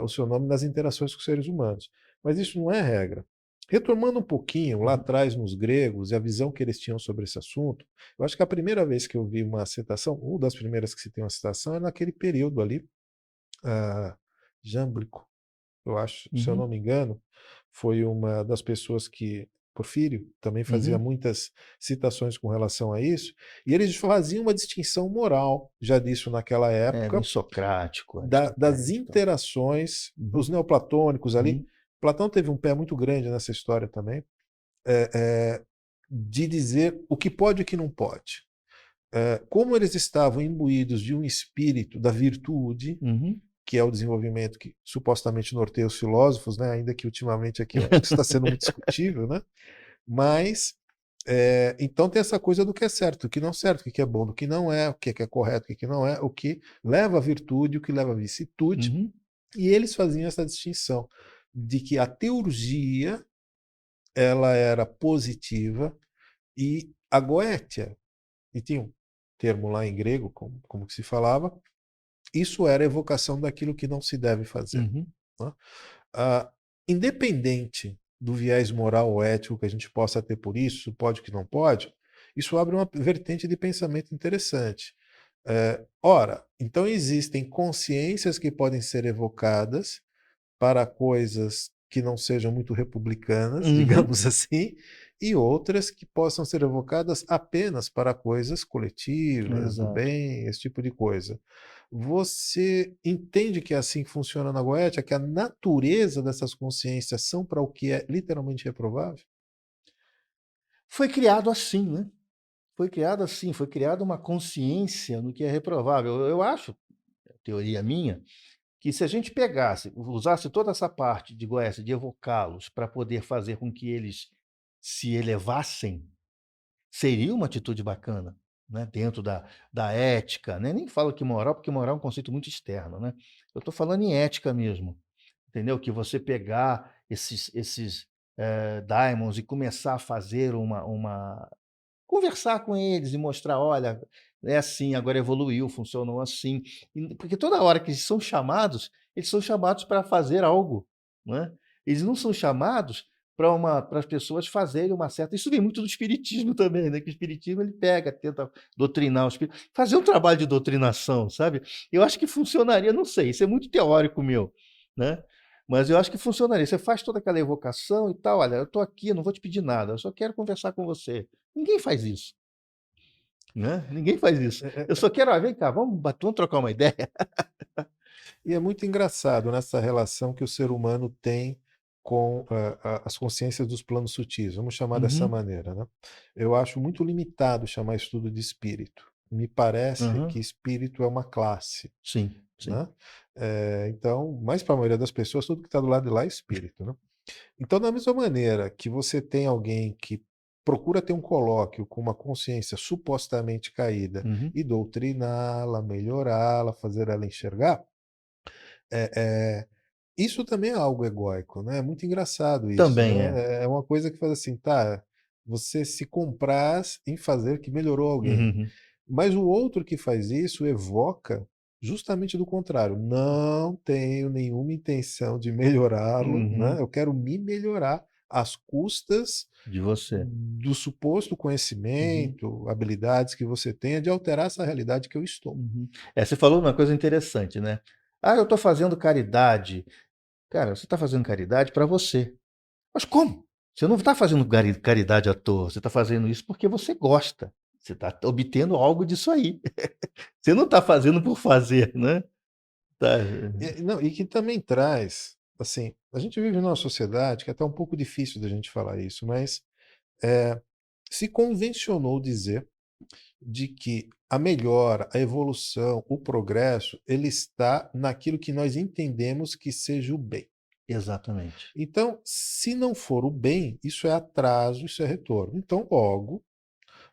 [SPEAKER 1] o seu nome nas interações com os seres humanos. Mas isso não é regra. Retomando um pouquinho lá
[SPEAKER 2] uhum,
[SPEAKER 1] atrás nos gregos e a visão que eles tinham sobre esse assunto, eu acho que a primeira vez que eu vi uma citação, uma das primeiras que se tem uma citação, é naquele período ali, uh, Jámblico, eu acho, se eu
[SPEAKER 2] uhum,
[SPEAKER 1] não me engano, foi uma das pessoas que Porfírio também fazia
[SPEAKER 2] uhum.
[SPEAKER 1] muitas citações com relação a isso, e eles faziam uma distinção moral, já disso naquela
[SPEAKER 2] É bem
[SPEAKER 1] época,
[SPEAKER 2] socrático,
[SPEAKER 1] das
[SPEAKER 2] aristotélico.
[SPEAKER 1] interações,
[SPEAKER 2] Uhum,
[SPEAKER 1] os neoplatônicos ali.
[SPEAKER 2] uhum,
[SPEAKER 1] Platão teve um pé muito grande nessa história também, é, é, de dizer o que pode e o que não pode. Como eles estavam imbuídos de um espírito da virtude,
[SPEAKER 2] uhum.
[SPEAKER 1] que é o desenvolvimento que supostamente norteia os filósofos, né? Ainda que ultimamente aqui eu acho que isso está sendo muito discutível, né? Mas então tem essa coisa do que é certo, do que não é certo, o que é bom, do que não é, o que é correto, o que não é, o que leva à virtude, o que leva à vicissitude,
[SPEAKER 2] Uhum,
[SPEAKER 1] e eles faziam essa distinção de que a teurgia ela era positiva e a goétia, e tinha um termo lá em grego, como que se falava, isso era evocação daquilo que não se deve fazer.
[SPEAKER 2] uhum,
[SPEAKER 1] Né? Ah, independente do viés moral ou ético que a gente possa ter por isso, pode que não pode, isso abre uma vertente de pensamento interessante. Ora, então existem consciências que podem ser evocadas para coisas que não sejam muito republicanas,
[SPEAKER 2] uhum.
[SPEAKER 1] digamos assim, e outras que possam ser evocadas apenas para coisas coletivas, do
[SPEAKER 2] Exato.
[SPEAKER 1] bem, esse tipo de coisa. Você entende que é assim que funciona na Goétia, que a natureza dessas consciências são para o que é literalmente reprovável?
[SPEAKER 2] Foi criado assim, né? Foi criado assim, foi criada uma consciência no que é reprovável. Eu acho, teoria minha, que se a gente pegasse, usasse toda essa parte de Goécia, de evocá-los para poder fazer com que eles se elevassem, seria uma atitude bacana, né, dentro da ética, né, nem falo que moral, porque moral é um conceito muito externo, né. Eu estou falando em ética mesmo, entendeu? Que você pegar esses daimons e começar a fazer uma conversar com eles e mostrar: "Olha, é assim, agora evoluiu, funcionou assim". Porque toda hora que eles são chamados para fazer algo, não é. Eles não são chamados para as pessoas fazerem uma certa isso vem muito do espiritismo também, né, que o espiritismo ele pega, tenta doutrinar os espíritos fazer um trabalho de doutrinação, sabe. Eu acho que funcionaria, não sei, isso é muito teórico meu, né, mas eu acho que funcionaria. Você faz toda aquela evocação e tal: "Olha, eu estou aqui, eu não vou te pedir nada, eu só quero conversar com você". Ninguém faz isso, né, ninguém faz isso.
[SPEAKER 1] É,
[SPEAKER 2] Eu
[SPEAKER 1] é,
[SPEAKER 2] só quero: "Vem cá, vamos trocar uma ideia?".
[SPEAKER 1] e é muito engraçado nessa relação que o ser humano tem com as consciências dos planos sutis, vamos chamar dessa
[SPEAKER 2] Uhum,
[SPEAKER 1] maneira, né? Eu acho muito limitado chamar isso tudo de espírito. Me parece
[SPEAKER 2] aham.
[SPEAKER 1] que espírito é uma classe,
[SPEAKER 2] Sim, sim.
[SPEAKER 1] né? Então, mas para a maioria das pessoas, tudo que está do lado de lá é espírito, né? Então, da mesma maneira que você tem alguém que procura ter um colóquio com uma consciência supostamente caída
[SPEAKER 2] Uhum.
[SPEAKER 1] e doutriná-la, melhorá-la, fazer ela enxergar, é, é, isso também é algo egóico, né? É muito engraçado isso,
[SPEAKER 2] Também é.
[SPEAKER 1] né? É uma coisa que faz assim, tá, você se compraz em fazer que melhorou alguém.
[SPEAKER 2] Uhum,
[SPEAKER 1] Mas o outro que faz isso evoca justamente do contrário. Não tenho nenhuma intenção de melhorá-lo, né?
[SPEAKER 2] uhum.
[SPEAKER 1] Eu quero me melhorar às custas
[SPEAKER 2] De você.
[SPEAKER 1] do suposto
[SPEAKER 2] Uhum,
[SPEAKER 1] conhecimento, habilidades que você tenha de alterar essa realidade que eu estou.
[SPEAKER 2] uhum. Você falou uma coisa interessante, né. "Ah, eu estou fazendo caridade". Cara, você está fazendo caridade para você. Mas como? Você não está fazendo caridade à toa, você está fazendo isso porque você gosta. Você está obtendo algo disso aí. Você não está fazendo por fazer, né. Tá.
[SPEAKER 1] Não, e que também traz, assim, a gente vive numa sociedade que é até um pouco difícil da gente falar isso, mas é, se convencionou dizer de que a melhora, a evolução, o progresso, ele está naquilo que nós entendemos que seja o bem.
[SPEAKER 2] Exatamente.
[SPEAKER 1] Então, se não for o bem, isso é atraso, isso é retorno. Então, logo,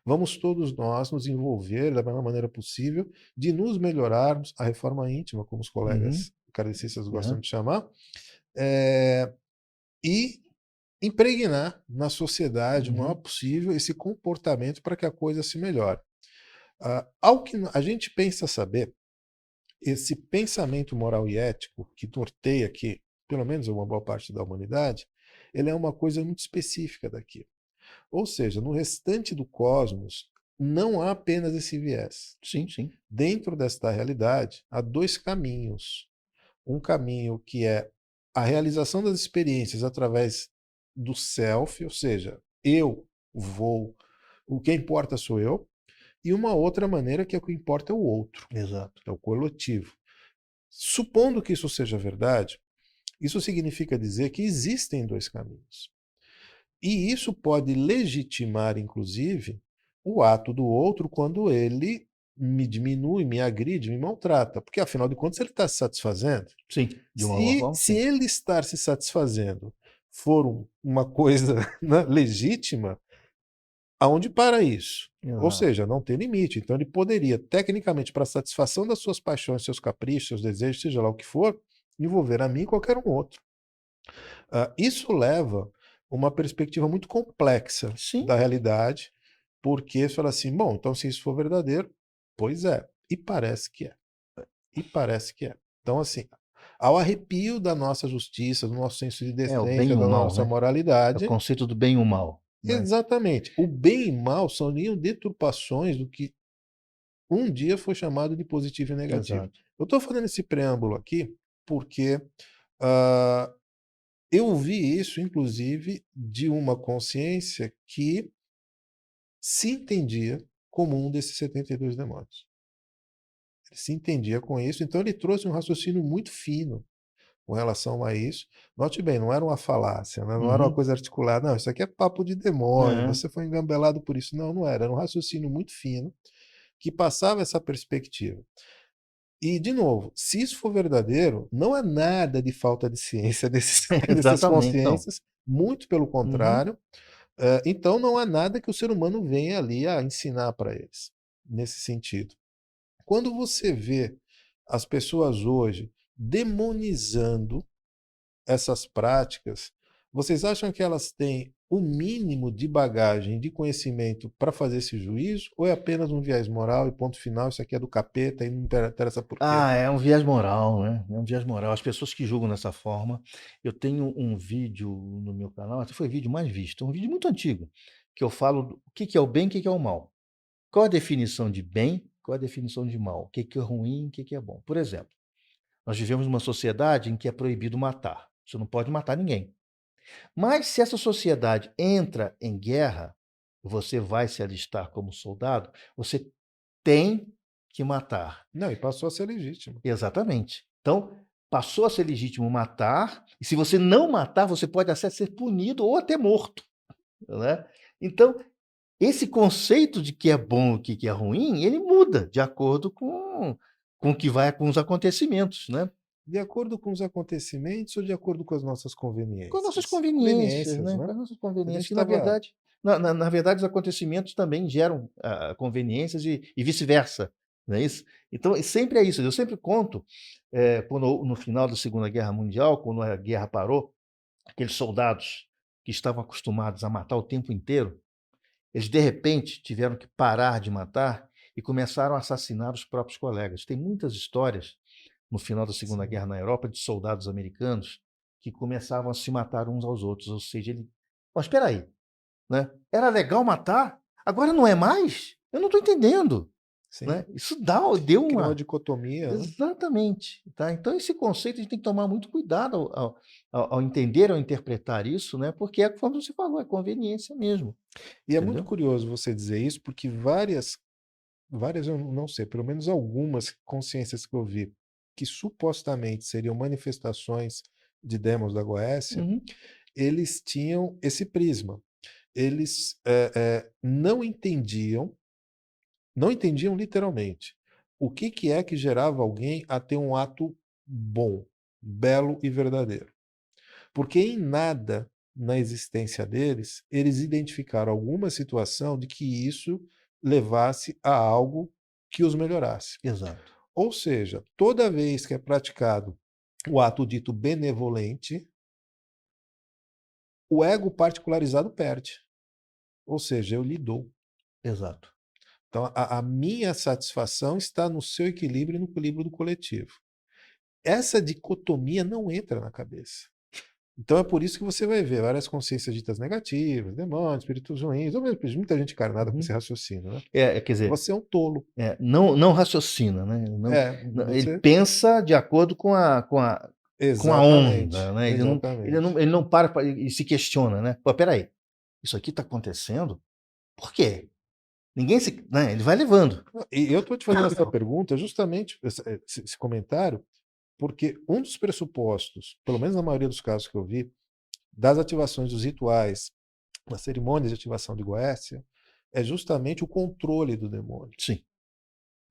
[SPEAKER 1] vamos todos nós nos envolver da melhor maneira possível de nos melhorarmos, a reforma íntima, como os
[SPEAKER 2] Uhum,
[SPEAKER 1] colegas kardecistas gostam
[SPEAKER 2] aham,
[SPEAKER 1] de chamar, eh, e impregnar na sociedade o maior
[SPEAKER 2] uhum.
[SPEAKER 1] possível esse comportamento para que a coisa se melhore. Ao que a gente pensa saber, esse pensamento moral e ético que norteia aqui, pelo menos uma boa parte da humanidade, ele é uma coisa muito específica daqui. Ou seja, no restante do cosmos, não há apenas esse viés.
[SPEAKER 2] Sim, sim.
[SPEAKER 1] Dentro desta realidade, há dois caminhos. Um caminho que é a realização das experiências através do self, ou seja, eu vou, o que importa sou eu, e uma outra maneira que é o que importa é o outro,
[SPEAKER 2] Exato.
[SPEAKER 1] é o coletivo. Supondo que isso seja verdade, isso significa dizer que existem dois caminhos. E isso pode legitimar, inclusive, o ato do outro quando ele me diminui, me agride, me maltrata. Porque, afinal de contas, ele está se satisfazendo.
[SPEAKER 2] Sim, de uma boa
[SPEAKER 1] Se,
[SPEAKER 2] forma,
[SPEAKER 1] se
[SPEAKER 2] sim.
[SPEAKER 1] ele estar se satisfazendo for uma coisa né, legítima, aonde para isso? Ou
[SPEAKER 2] Exato.
[SPEAKER 1] seja, não tem limite. Então, ele poderia, tecnicamente, para satisfação das suas paixões, seus caprichos, seus desejos, seja lá o que for, envolver a mim e qualquer um outro. Isso leva uma perspectiva muito complexa
[SPEAKER 2] Sim,
[SPEAKER 1] da realidade, porque você fala assim, bom, então se isso for verdadeiro, pois é, e parece que é, e parece que é. Então, assim, ao arrepio da nossa justiça, do nosso senso de
[SPEAKER 2] é o bem
[SPEAKER 1] decência,
[SPEAKER 2] e o
[SPEAKER 1] da
[SPEAKER 2] mal,
[SPEAKER 1] nossa
[SPEAKER 2] né. É o
[SPEAKER 1] moralidade,
[SPEAKER 2] conceito do bem e o mal, né.
[SPEAKER 1] exatamente, o bem e mal são nem deturpações do que um dia foi chamado de positivo e negativo.
[SPEAKER 2] Exato.
[SPEAKER 1] Eu estou fazendo esse preâmbulo aqui porque ah, eu vi isso, inclusive, de uma consciência que se entendia como um desses 72 demônios. Ele se entendia com isso, então ele trouxe um raciocínio muito fino com relação a isso. Note bem, não era uma falácia, né? Não era uma
[SPEAKER 2] Uhum.
[SPEAKER 1] coisa articulada, não, isso aqui é papo de demônio,
[SPEAKER 2] É.
[SPEAKER 1] você foi engambelado por isso. Não, não era. Era um raciocínio muito fino que passava essa perspectiva. E, de novo, se isso for verdadeiro, não há nada de falta de ciência desses
[SPEAKER 2] Exatamente, não.
[SPEAKER 1] consciências, muito pelo
[SPEAKER 2] Uhum.
[SPEAKER 1] contrário. Então, não há nada que o ser humano venha ali a ensinar para eles, nesse sentido. Quando você vê as pessoas hoje demonizando essas práticas, vocês acham que elas têm o mínimo de bagagem, de conhecimento para fazer esse juízo? Ou é apenas um viés moral e ponto final, isso aqui é do capeta e não interessa por quê?
[SPEAKER 2] Ah, é um viés moral, né? É um viés moral. As pessoas que julgam dessa forma. Eu tenho um vídeo no meu canal, até foi o vídeo mais visto, um vídeo muito antigo, que eu falo o que que é o bem e o que que é o mal. Qual a definição de bem, qual a definição de mal? O que que é ruim e o que que é bom? Por exemplo, nós vivemos numa sociedade em que é proibido matar. Você não pode matar ninguém. Mas se essa sociedade entra em guerra, você vai se alistar como soldado, você tem que matar.
[SPEAKER 1] Não, e passou a ser legítimo.
[SPEAKER 2] Exatamente. Então, passou a ser legítimo matar, e se você não matar, você pode até ser punido ou até morto, né. Então, esse conceito de que é bom e o que que é ruim, ele muda de acordo com o que vai com os acontecimentos, né.
[SPEAKER 1] De acordo com os acontecimentos ou de acordo com as nossas
[SPEAKER 2] Com as nossas
[SPEAKER 1] conveniências?
[SPEAKER 2] conveniências,
[SPEAKER 1] Conveniências,
[SPEAKER 2] né,
[SPEAKER 1] né?
[SPEAKER 2] com as nossas
[SPEAKER 1] A gente
[SPEAKER 2] conveniências, que na
[SPEAKER 1] estava.
[SPEAKER 2] verdade na verdade os acontecimentos também geram, conveniências e vice-versa, não é isso? Então sempre é isso, eu sempre conto, quando no final da Segunda Guerra Mundial, quando a guerra parou, aqueles soldados que estavam acostumados a matar o tempo inteiro, eles de repente tiveram que parar de matar e começaram a assassinar os próprios colegas. Tem muitas histórias no final da Segunda
[SPEAKER 1] Sim.
[SPEAKER 2] Guerra na Europa de soldados americanos que começavam a se matar uns aos outros, ou seja, ele mas espera aí, né, era legal matar, agora não é mais? Eu não estou entendendo,
[SPEAKER 1] Sim.
[SPEAKER 2] né, isso deu
[SPEAKER 1] Cria uma
[SPEAKER 2] uma
[SPEAKER 1] dicotomia, né?
[SPEAKER 2] exatamente, tá. Então esse conceito a gente tem que tomar muito cuidado ao entender, ao interpretar isso, né, porque é como você falou, é conveniência mesmo,
[SPEAKER 1] E é muito
[SPEAKER 2] entendeu?
[SPEAKER 1] curioso você dizer isso, porque várias eu não sei, pelo menos algumas consciências que eu vi, que supostamente seriam manifestações de demos da Goécia,
[SPEAKER 2] Uhum,
[SPEAKER 1] eles tinham esse prisma. Eles não entendiam literalmente o que que é que gerava alguém a ter um ato bom, belo e verdadeiro. Porque em nada na existência deles, eles identificaram alguma situação de que isso levasse a algo que os melhorasse.
[SPEAKER 2] exato,
[SPEAKER 1] Ou seja, toda vez que é praticado o ato dito benevolente, o ego particularizado perde. Ou seja, eu lhe dou.
[SPEAKER 2] exato,
[SPEAKER 1] Então, a minha satisfação está no seu equilíbrio e no equilíbrio do coletivo. Essa dicotomia não entra na cabeça. Então é por isso que você vai ver várias consciências ditas negativas, demônios, espíritos ruins, ou mesmo muita gente encarnada com esse
[SPEAKER 2] uhum.
[SPEAKER 1] raciocínio, né?
[SPEAKER 2] Quer dizer,
[SPEAKER 1] Você é um tolo.
[SPEAKER 2] não raciocina, né, ele
[SPEAKER 1] Você.
[SPEAKER 2] pensa de acordo com a
[SPEAKER 1] Exatamente,
[SPEAKER 2] onda, né,
[SPEAKER 1] exatamente.
[SPEAKER 2] ele não para e se questiona, né. "Pô, espera aí, isso aqui está acontecendo, por quê?" Ninguém se né, ele vai levando.
[SPEAKER 1] E eu estou te fazendo essa pergunta justamente, esse comentário, porque um dos pressupostos, pelo menos na maioria dos casos que eu vi, das ativações dos rituais, das cerimônias de ativação de Goécia, é justamente o controle do demônio.
[SPEAKER 2] Sim,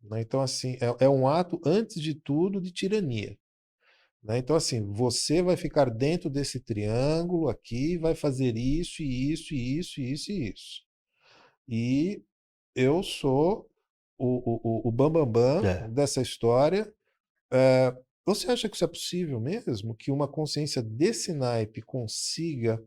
[SPEAKER 1] Né? Então, assim, é um ato, antes de tudo, de tirania. Né? Então, assim, você vai ficar dentro desse triângulo aqui, vai fazer isso, e isso, e isso, e isso, e isso. E eu sou o bambambam
[SPEAKER 2] é.
[SPEAKER 1] dessa história. É, você acha que isso é possível mesmo? Que uma consciência desse naipe consiga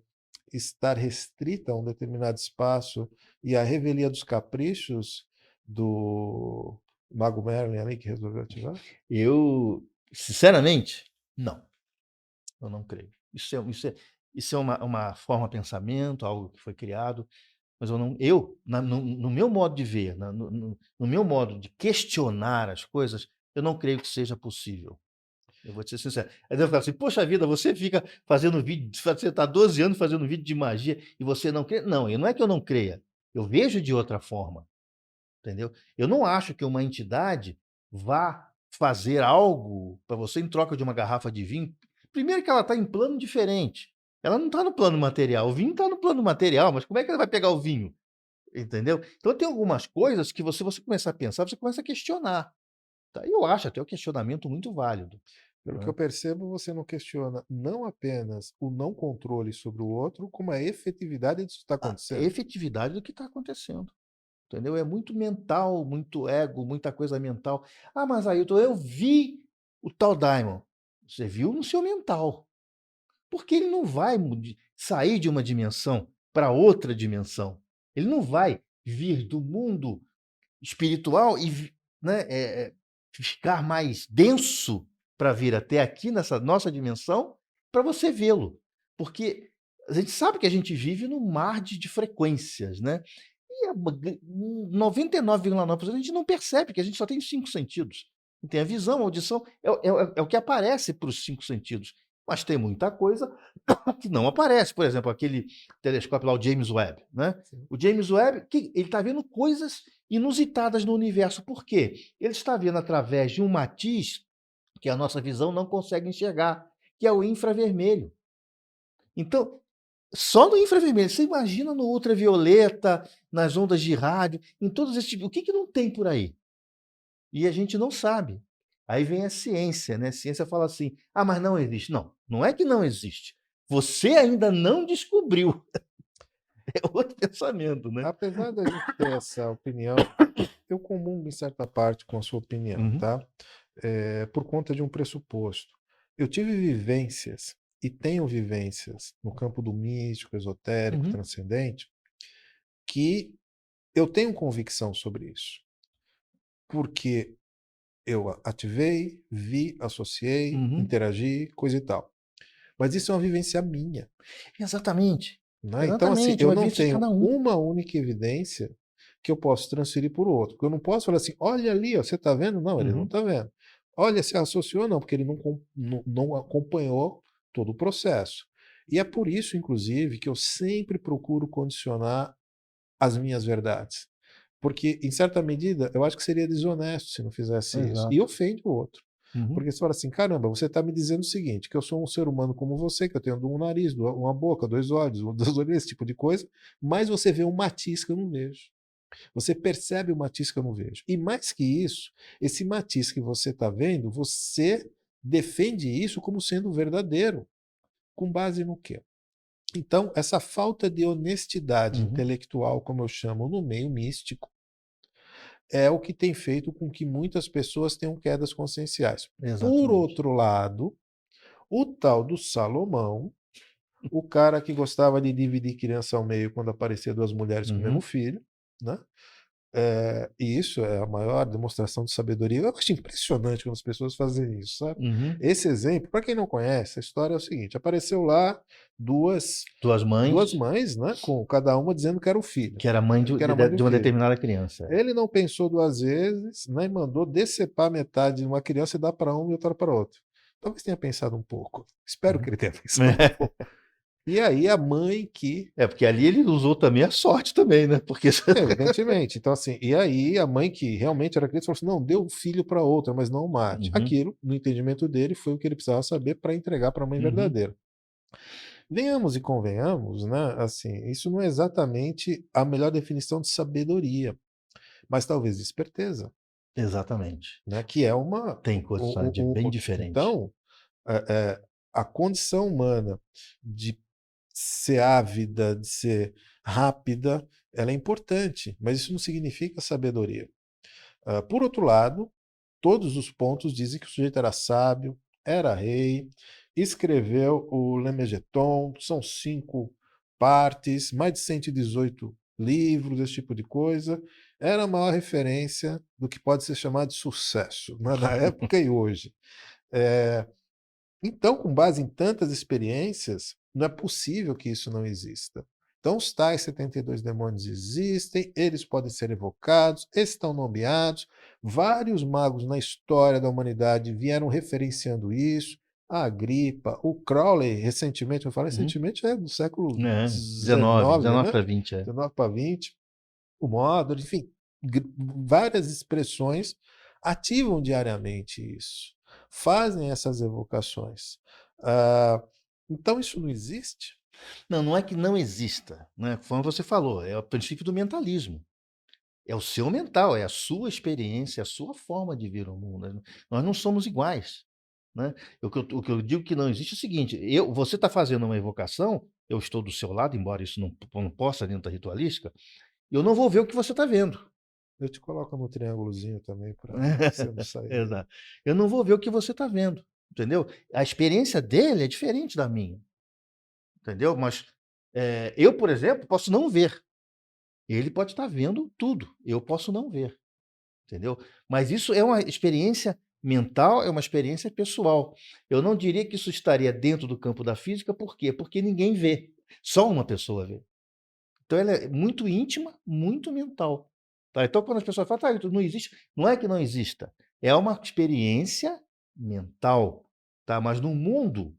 [SPEAKER 1] estar restrita a um determinado espaço e a revelia dos caprichos do Mago Merlin ali que resolveu ativar?
[SPEAKER 2] Eu, sinceramente, não, eu não creio. Isso é uma forma de pensamento, algo que foi criado, mas eu não no meu modo de ver, no meu modo de questionar as coisas, eu não creio que seja possível. Eu vou te ser sincero. Aí eu falo assim: "Poxa vida, você fica fazendo vídeo, você está 12 anos fazendo vídeo de magia e você não crê?" Não, e não é que eu não creia, eu vejo de outra forma, entendeu? Eu não acho que uma entidade vá fazer algo para você em troca de uma garrafa de vinho. Primeiro que ela está em plano diferente, ela não está no plano material, o vinho está no plano material, mas como é que ela vai pegar o vinho? Entendeu? Então tem algumas coisas que você começar a pensar, você começa a questionar. Tá? Eu acho até o questionamento muito válido,
[SPEAKER 1] Pelo que
[SPEAKER 2] né?
[SPEAKER 1] eu percebo, você não questiona não apenas o não controle sobre o outro, como a efetividade disso está
[SPEAKER 2] A
[SPEAKER 1] acontecendo.
[SPEAKER 2] efetividade do que está acontecendo, entendeu? É muito mental, muito ego, muita coisa mental. Ah, mas Ailton, eu vi o tal Diamond. Você viu no seu mental. Porque ele não vai sair de uma dimensão para outra dimensão. Ele não vai vir do mundo espiritual e né, ficar mais denso para vir até aqui nessa nossa dimensão para você vê-lo. Porque a gente sabe que a gente vive num mar de frequências, né? E 99,9% a gente não percebe que a gente só tem 5 sentidos. Tem a visão, a audição, é o que aparece para os 5 sentidos. Mas tem muita coisa que não aparece. Por exemplo, aquele telescópio lá, o James Webb, né?
[SPEAKER 1] Sim.
[SPEAKER 2] O James Webb, ele está vendo coisas inusitadas no universo. Por quê? Ele está vendo através de um matiz que a nossa visão não consegue enxergar, que é o infravermelho. Então, só no infravermelho. Você imagina no ultravioleta, nas ondas de rádio, em todos esses tipos. O que não tem por aí? E a gente não sabe. Aí vem a ciência, né? A ciência fala assim: ah, mas não existe. Não, não é que não existe. Você ainda não descobriu. É outro pensamento, né?
[SPEAKER 1] Apesar da gente ter essa opinião, eu comungo em certa parte com a sua opinião,
[SPEAKER 2] Uhum,
[SPEAKER 1] tá? Por conta de um pressuposto. Eu tive vivências e tenho vivências no campo do místico, esotérico,
[SPEAKER 2] uhum,
[SPEAKER 1] transcendente, que eu tenho convicção sobre isso. Porque eu ativei, vi, associei,
[SPEAKER 2] uhum.
[SPEAKER 1] interagi, coisa e tal. Mas isso é uma vivência minha,
[SPEAKER 2] Exatamente.
[SPEAKER 1] né? Então, assim,
[SPEAKER 2] Exatamente.
[SPEAKER 1] eu
[SPEAKER 2] Uma
[SPEAKER 1] não
[SPEAKER 2] vivência de
[SPEAKER 1] tenho
[SPEAKER 2] cada um.
[SPEAKER 1] uma única evidência que eu posso transferir para o outro. Porque eu não posso falar assim, olha ali, ó, você está vendo? Não, ele não
[SPEAKER 2] Uhum,
[SPEAKER 1] está vendo. Olha, se associou, não, porque ele não acompanhou todo o processo. E é por isso, inclusive, que eu sempre procuro condicionar as minhas verdades. Porque, em certa medida, eu acho que seria desonesto se não fizesse isso. E
[SPEAKER 2] exato.
[SPEAKER 1] ofende o outro.
[SPEAKER 2] Uhum,
[SPEAKER 1] Porque você fala assim, caramba, você está me dizendo o seguinte, que eu sou um ser humano como você, que eu tenho um nariz, uma boca, dois olhos, duas orelhas, esse tipo de coisa, mas você vê um matiz que eu não vejo. Você percebe o matiz que eu não vejo. E mais que isso, esse matiz que você está vendo, você defende isso como sendo verdadeiro. Com base no quê? Então, essa falta de honestidade
[SPEAKER 2] uhum.
[SPEAKER 1] intelectual, como eu chamo, no meio místico, é o que tem feito com que muitas pessoas tenham quedas conscienciais. Por
[SPEAKER 2] Exatamente.
[SPEAKER 1] outro lado, o tal do Salomão, o cara que gostava de dividir criança ao meio quando aparecia duas mulheres com o mesmo
[SPEAKER 2] Uhum,
[SPEAKER 1] filho, né? E isso é a maior demonstração de sabedoria. Eu acho impressionante quando as pessoas fazem isso, sabe?
[SPEAKER 2] uhum.
[SPEAKER 1] Esse exemplo, para quem não conhece, a história é o seguinte: apareceu lá duas,
[SPEAKER 2] Duas
[SPEAKER 1] duas
[SPEAKER 2] mães,
[SPEAKER 1] mães, né? Com cada uma dizendo que era o filho,
[SPEAKER 2] que era mãe
[SPEAKER 1] que era a mãe do
[SPEAKER 2] de uma
[SPEAKER 1] filho.
[SPEAKER 2] determinada criança.
[SPEAKER 1] Ele não pensou duas vezes, né, e mandou decepar metade de uma criança e dar para um e outra para outro. Talvez tenha pensado um pouco. Espero que
[SPEAKER 2] Uhum.
[SPEAKER 1] ele tenha pensado um pouco. E aí a mãe que,
[SPEAKER 2] É, porque ali ele usou também a sorte também, né? Porque
[SPEAKER 1] evidentemente, então assim, e aí a mãe que realmente era crente falou assim, não, deu o filho para outra, mas não o mate.
[SPEAKER 2] Uhum,
[SPEAKER 1] Aquilo, no entendimento dele, foi o que ele precisava saber para entregar para a mãe
[SPEAKER 2] uhum.
[SPEAKER 1] verdadeira. Venhamos e convenhamos, né? Assim, isso não é exatamente a melhor definição de sabedoria, mas talvez de esperteza,
[SPEAKER 2] Exatamente.
[SPEAKER 1] né? Que é uma.
[SPEAKER 2] Tem coisas bem diferentes.
[SPEAKER 1] Então, é, é, a condição humana de ser ávida, de ser rápida, ela é importante, mas isso não significa sabedoria. Por outro lado, todos os pontos dizem que o sujeito era sábio, era rei, escreveu o Lemegeton, são 5 partes, mais de 118 livros, esse tipo de coisa. Era a maior referência do que pode ser chamado de sucesso, né, na época e hoje. É, então, com base em tantas experiências, não é possível que isso não exista. Então, os tais 72 demônios existem, eles podem ser evocados, estão nomeados. Vários magos na história da humanidade vieram referenciando isso. A Agripa, o Crowley, recentemente, eu falei
[SPEAKER 2] Uhum.
[SPEAKER 1] recentemente, é do século
[SPEAKER 2] É, 19,
[SPEAKER 1] XIX,
[SPEAKER 2] 19
[SPEAKER 1] né?
[SPEAKER 2] para 20, é.
[SPEAKER 1] 19 para 20, o Módulo, enfim, várias expressões ativam diariamente isso, fazem essas evocações. Ah, então isso não existe?
[SPEAKER 2] Não, não é que não exista, né? Como você falou, é o princípio do mentalismo. É o seu mental, é a sua experiência, é a sua forma de ver o mundo. Nós não somos iguais, né. O que eu digo que não existe é o seguinte: você está fazendo uma evocação, eu estou do seu lado, embora isso não possa dentro da ritualística, eu não vou ver o que você está vendo.
[SPEAKER 1] Eu te coloco no triângulozinho também para você não sair daí.
[SPEAKER 2] Exato. Eu não vou ver o que você está vendo, entendeu? A experiência dele é diferente da minha, entendeu? Mas, eu, por exemplo, posso não ver. Ele pode estar vendo tudo, eu posso não ver, entendeu? Mas isso é uma experiência mental, é uma experiência pessoal. Eu não diria que isso estaria dentro do campo da física, por quê? Porque ninguém vê, só uma pessoa vê. Então ela é muito íntima, muito mental, tá. Então quando as pessoas falam: "Tá, isso não existe", não é que não exista, é uma experiência mental, tá. Mas no mundo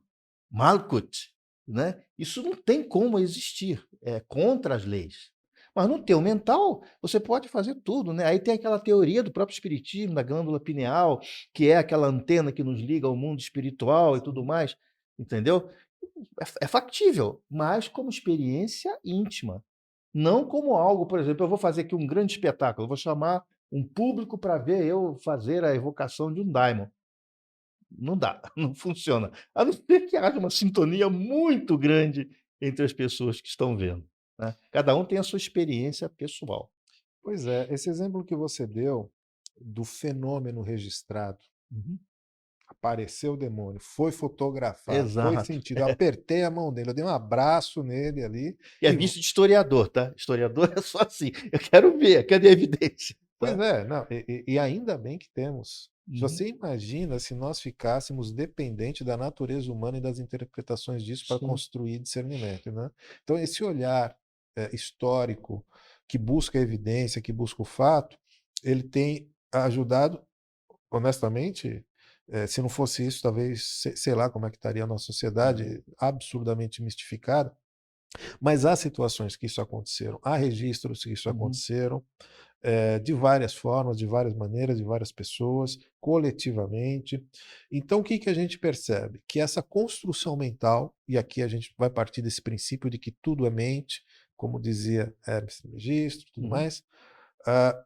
[SPEAKER 2] Malkuth, né, isso não tem como existir, é contra as leis. Mas no teu mental, você pode fazer tudo, né. Aí tem aquela teoria do próprio espiritismo, da glândula pineal, que é aquela antena que nos liga ao mundo espiritual e tudo mais, entendeu. É factível, mas como experiência íntima, não como algo, por exemplo, eu vou fazer aqui um grande espetáculo, eu vou chamar um público para ver eu fazer a evocação de um daimon. Não dá, não funciona. A não ser que haja uma sintonia muito grande entre as pessoas que estão vendo, né. Cada um tem a sua experiência pessoal.
[SPEAKER 1] Pois é, esse exemplo que você deu do fenômeno registrado,
[SPEAKER 2] Uhum.
[SPEAKER 1] apareceu o demônio, foi fotografado, foi
[SPEAKER 2] Exato.
[SPEAKER 1] sentido, eu apertei a mão dele, eu dei um abraço nele ali
[SPEAKER 2] E é
[SPEAKER 1] e
[SPEAKER 2] visto de historiador, tá. Historiador é só assim: "Eu quero ver, cadê a evidência?",
[SPEAKER 1] pois
[SPEAKER 2] tá.
[SPEAKER 1] é, não, e ainda bem que temos. Se
[SPEAKER 2] Uhum.
[SPEAKER 1] você imagina se nós ficássemos dependentes da natureza humana e das interpretações disso para
[SPEAKER 2] Sim.
[SPEAKER 1] construir discernimento, né. Então esse olhar, histórico, que busca a evidência, que busca o fato, ele tem ajudado, honestamente, se não fosse isso, talvez, sei lá como é que estaria a nossa
[SPEAKER 2] Uhum.
[SPEAKER 1] sociedade absurdamente mistificada, mas há situações que isso aconteceram, há registros que isso
[SPEAKER 2] Uhum.
[SPEAKER 1] aconteceram, de várias formas, de várias maneiras, de várias pessoas, coletivamente. Então, o que que a gente percebe? Que essa construção mental, e aqui a gente vai partir desse princípio de que tudo é mente, como dizia Hermes Trismegisto, tudo
[SPEAKER 2] Uhum.
[SPEAKER 1] mais. ah,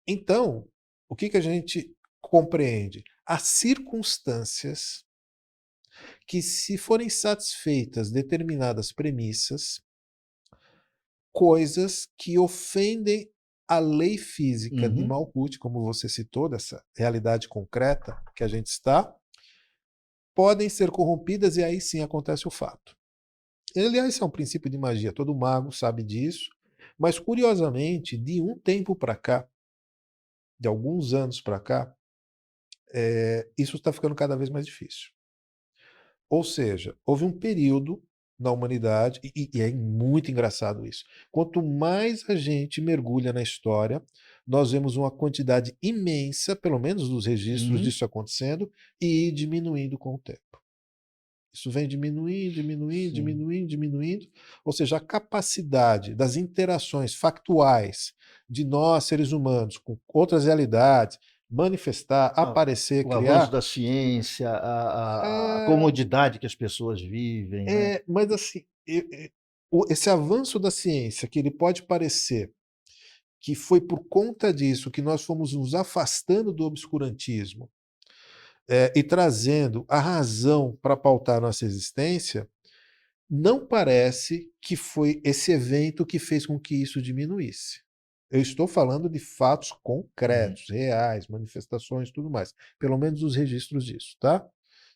[SPEAKER 1] então, o que que a gente compreende? Há circunstâncias que, se forem satisfeitas determinadas premissas, coisas que ofendem a lei física de
[SPEAKER 2] Uhum.
[SPEAKER 1] Malkuth, como você citou, dessa realidade concreta que a gente está, podem ser corrompidas e aí sim acontece o fato. Aliás, isso é um princípio de magia, todo mago sabe disso, mas curiosamente, de um tempo para cá, de alguns anos para cá, isso está ficando cada vez mais difícil. Ou seja, houve um período na humanidade, e é muito engraçado isso. Quanto mais a gente mergulha na história, nós vemos uma quantidade imensa, pelo menos dos registros
[SPEAKER 2] Uhum.
[SPEAKER 1] disso acontecendo, e ir diminuindo com o tempo. Isso vem diminuindo, diminuindo,
[SPEAKER 2] Sim.
[SPEAKER 1] diminuindo, diminuindo. Ou seja, a capacidade das interações factuais de nós, seres humanos, com outras realidades, manifestar,
[SPEAKER 2] Ah,
[SPEAKER 1] aparecer,
[SPEAKER 2] o avanço
[SPEAKER 1] criar,
[SPEAKER 2] da ciência, a
[SPEAKER 1] é,
[SPEAKER 2] comodidade que as pessoas vivem, né.
[SPEAKER 1] Mas assim, esse avanço da ciência, que ele pode parecer que foi por conta disso que nós fomos nos afastando do obscurantismo, e trazendo a razão para pautar a nossa existência, não parece que foi esse evento que fez com que isso diminuísse. Eu estou falando de fatos
[SPEAKER 2] Uhum.
[SPEAKER 1] concretos, reais, manifestações, tudo mais. Pelo menos os registros disso, tá?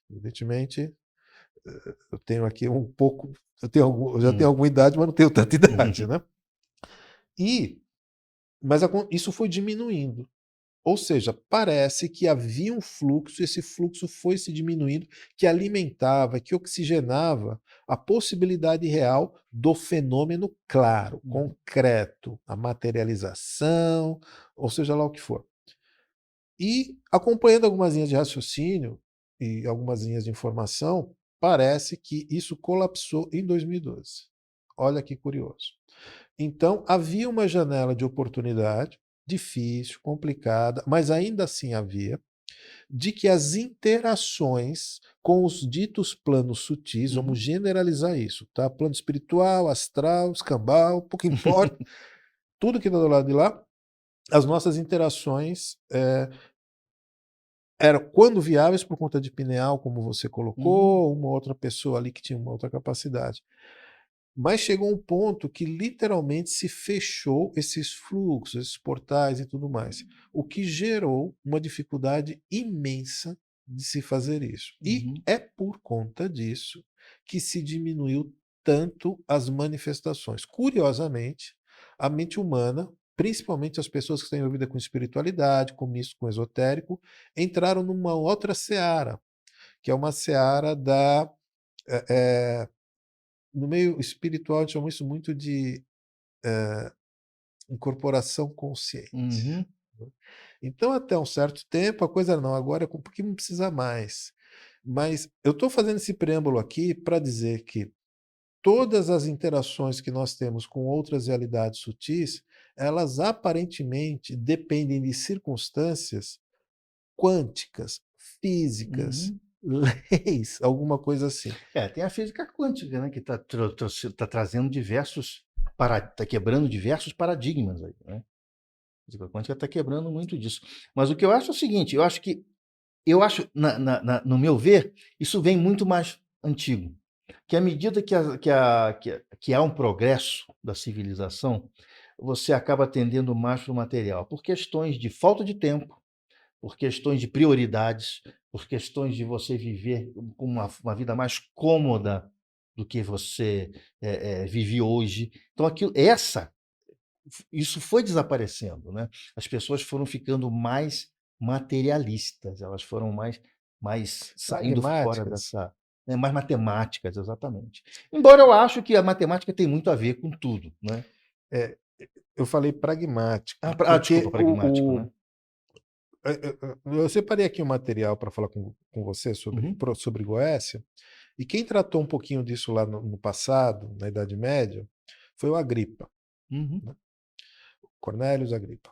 [SPEAKER 1] Evidentemente, eu tenho aqui um pouco, eu já tenho
[SPEAKER 2] Hum.
[SPEAKER 1] alguma idade, mas não tenho tanta idade,
[SPEAKER 2] Uhum.
[SPEAKER 1] né. E mas isso foi diminuindo, ou seja, parece que havia um fluxo, esse fluxo foi se diminuindo, que alimentava, que oxigenava a possibilidade real do fenômeno claro,
[SPEAKER 2] Uhum.
[SPEAKER 1] concreto, a materialização, ou seja lá o que for. E, acompanhando algumas linhas de raciocínio e algumas linhas de informação, parece que isso colapsou em 2012. Olha que curioso. Então, havia uma janela de oportunidade, difícil, complicada, mas ainda assim havia, de que as interações com os ditos planos sutis, vamos
[SPEAKER 2] Uhum.
[SPEAKER 1] generalizar isso, tá? Plano espiritual, astral, escambau, pouco importa, tudo que está do lado de lá, as nossas interações eram, quando viáveis, por conta de pineal, como você colocou, uma outra pessoa ali que tinha uma outra capacidade. Mas chegou um ponto que literalmente se fechou esses fluxos, esses portais e tudo mais, o que gerou uma dificuldade imensa de se fazer isso. E
[SPEAKER 2] Uhum.
[SPEAKER 1] é por conta disso que se diminuiu tanto as manifestações. Curiosamente, a mente humana, principalmente as pessoas que estão envolvidas com espiritualidade, com místico, com esotérico, entraram numa outra seara, que é uma seara da no meio espiritual, a gente chama isso muito de incorporação consciente.
[SPEAKER 2] Uhum.
[SPEAKER 1] Né? Então, até um certo tempo, a coisa não, agora é porque não precisa mais. Mas eu estou fazendo esse preâmbulo aqui para dizer que todas as interações que nós temos com outras realidades sutis, elas aparentemente dependem de circunstâncias quânticas, físicas,
[SPEAKER 2] Uhum.
[SPEAKER 1] leis, alguma coisa assim.
[SPEAKER 2] Tem a física quântica, né, que está trazendo está quebrando diversos paradigmas aí, né? A física quântica está quebrando muito disso. Mas o que eu acho é o seguinte, eu acho, no meu ver, isso vem muito mais antigo. Que à medida que há um progresso da civilização, você acaba tendendo mais para o material, por questões de falta de tempo, por questões de prioridades, por questões de você viver com uma vida mais cômoda do que você vive hoje. Então, isso foi desaparecendo, né? As pessoas foram ficando mais materialistas, elas foram mais saindo fora
[SPEAKER 1] Pragmáticas.
[SPEAKER 2] dessa, né, mais matemáticas, exatamente. Embora eu acho que a matemática tem muito a ver com tudo, né?
[SPEAKER 1] É, eu falei pragmática,
[SPEAKER 2] Desculpa,
[SPEAKER 1] porque
[SPEAKER 2] pragmático, né?
[SPEAKER 1] eu separei aqui um material para falar com você
[SPEAKER 2] Uhum,
[SPEAKER 1] sobre Goécia, e quem tratou um pouquinho disso lá no passado, na Idade Média, foi o Agripa,
[SPEAKER 2] uhum.
[SPEAKER 1] né? Cornélios Agripa.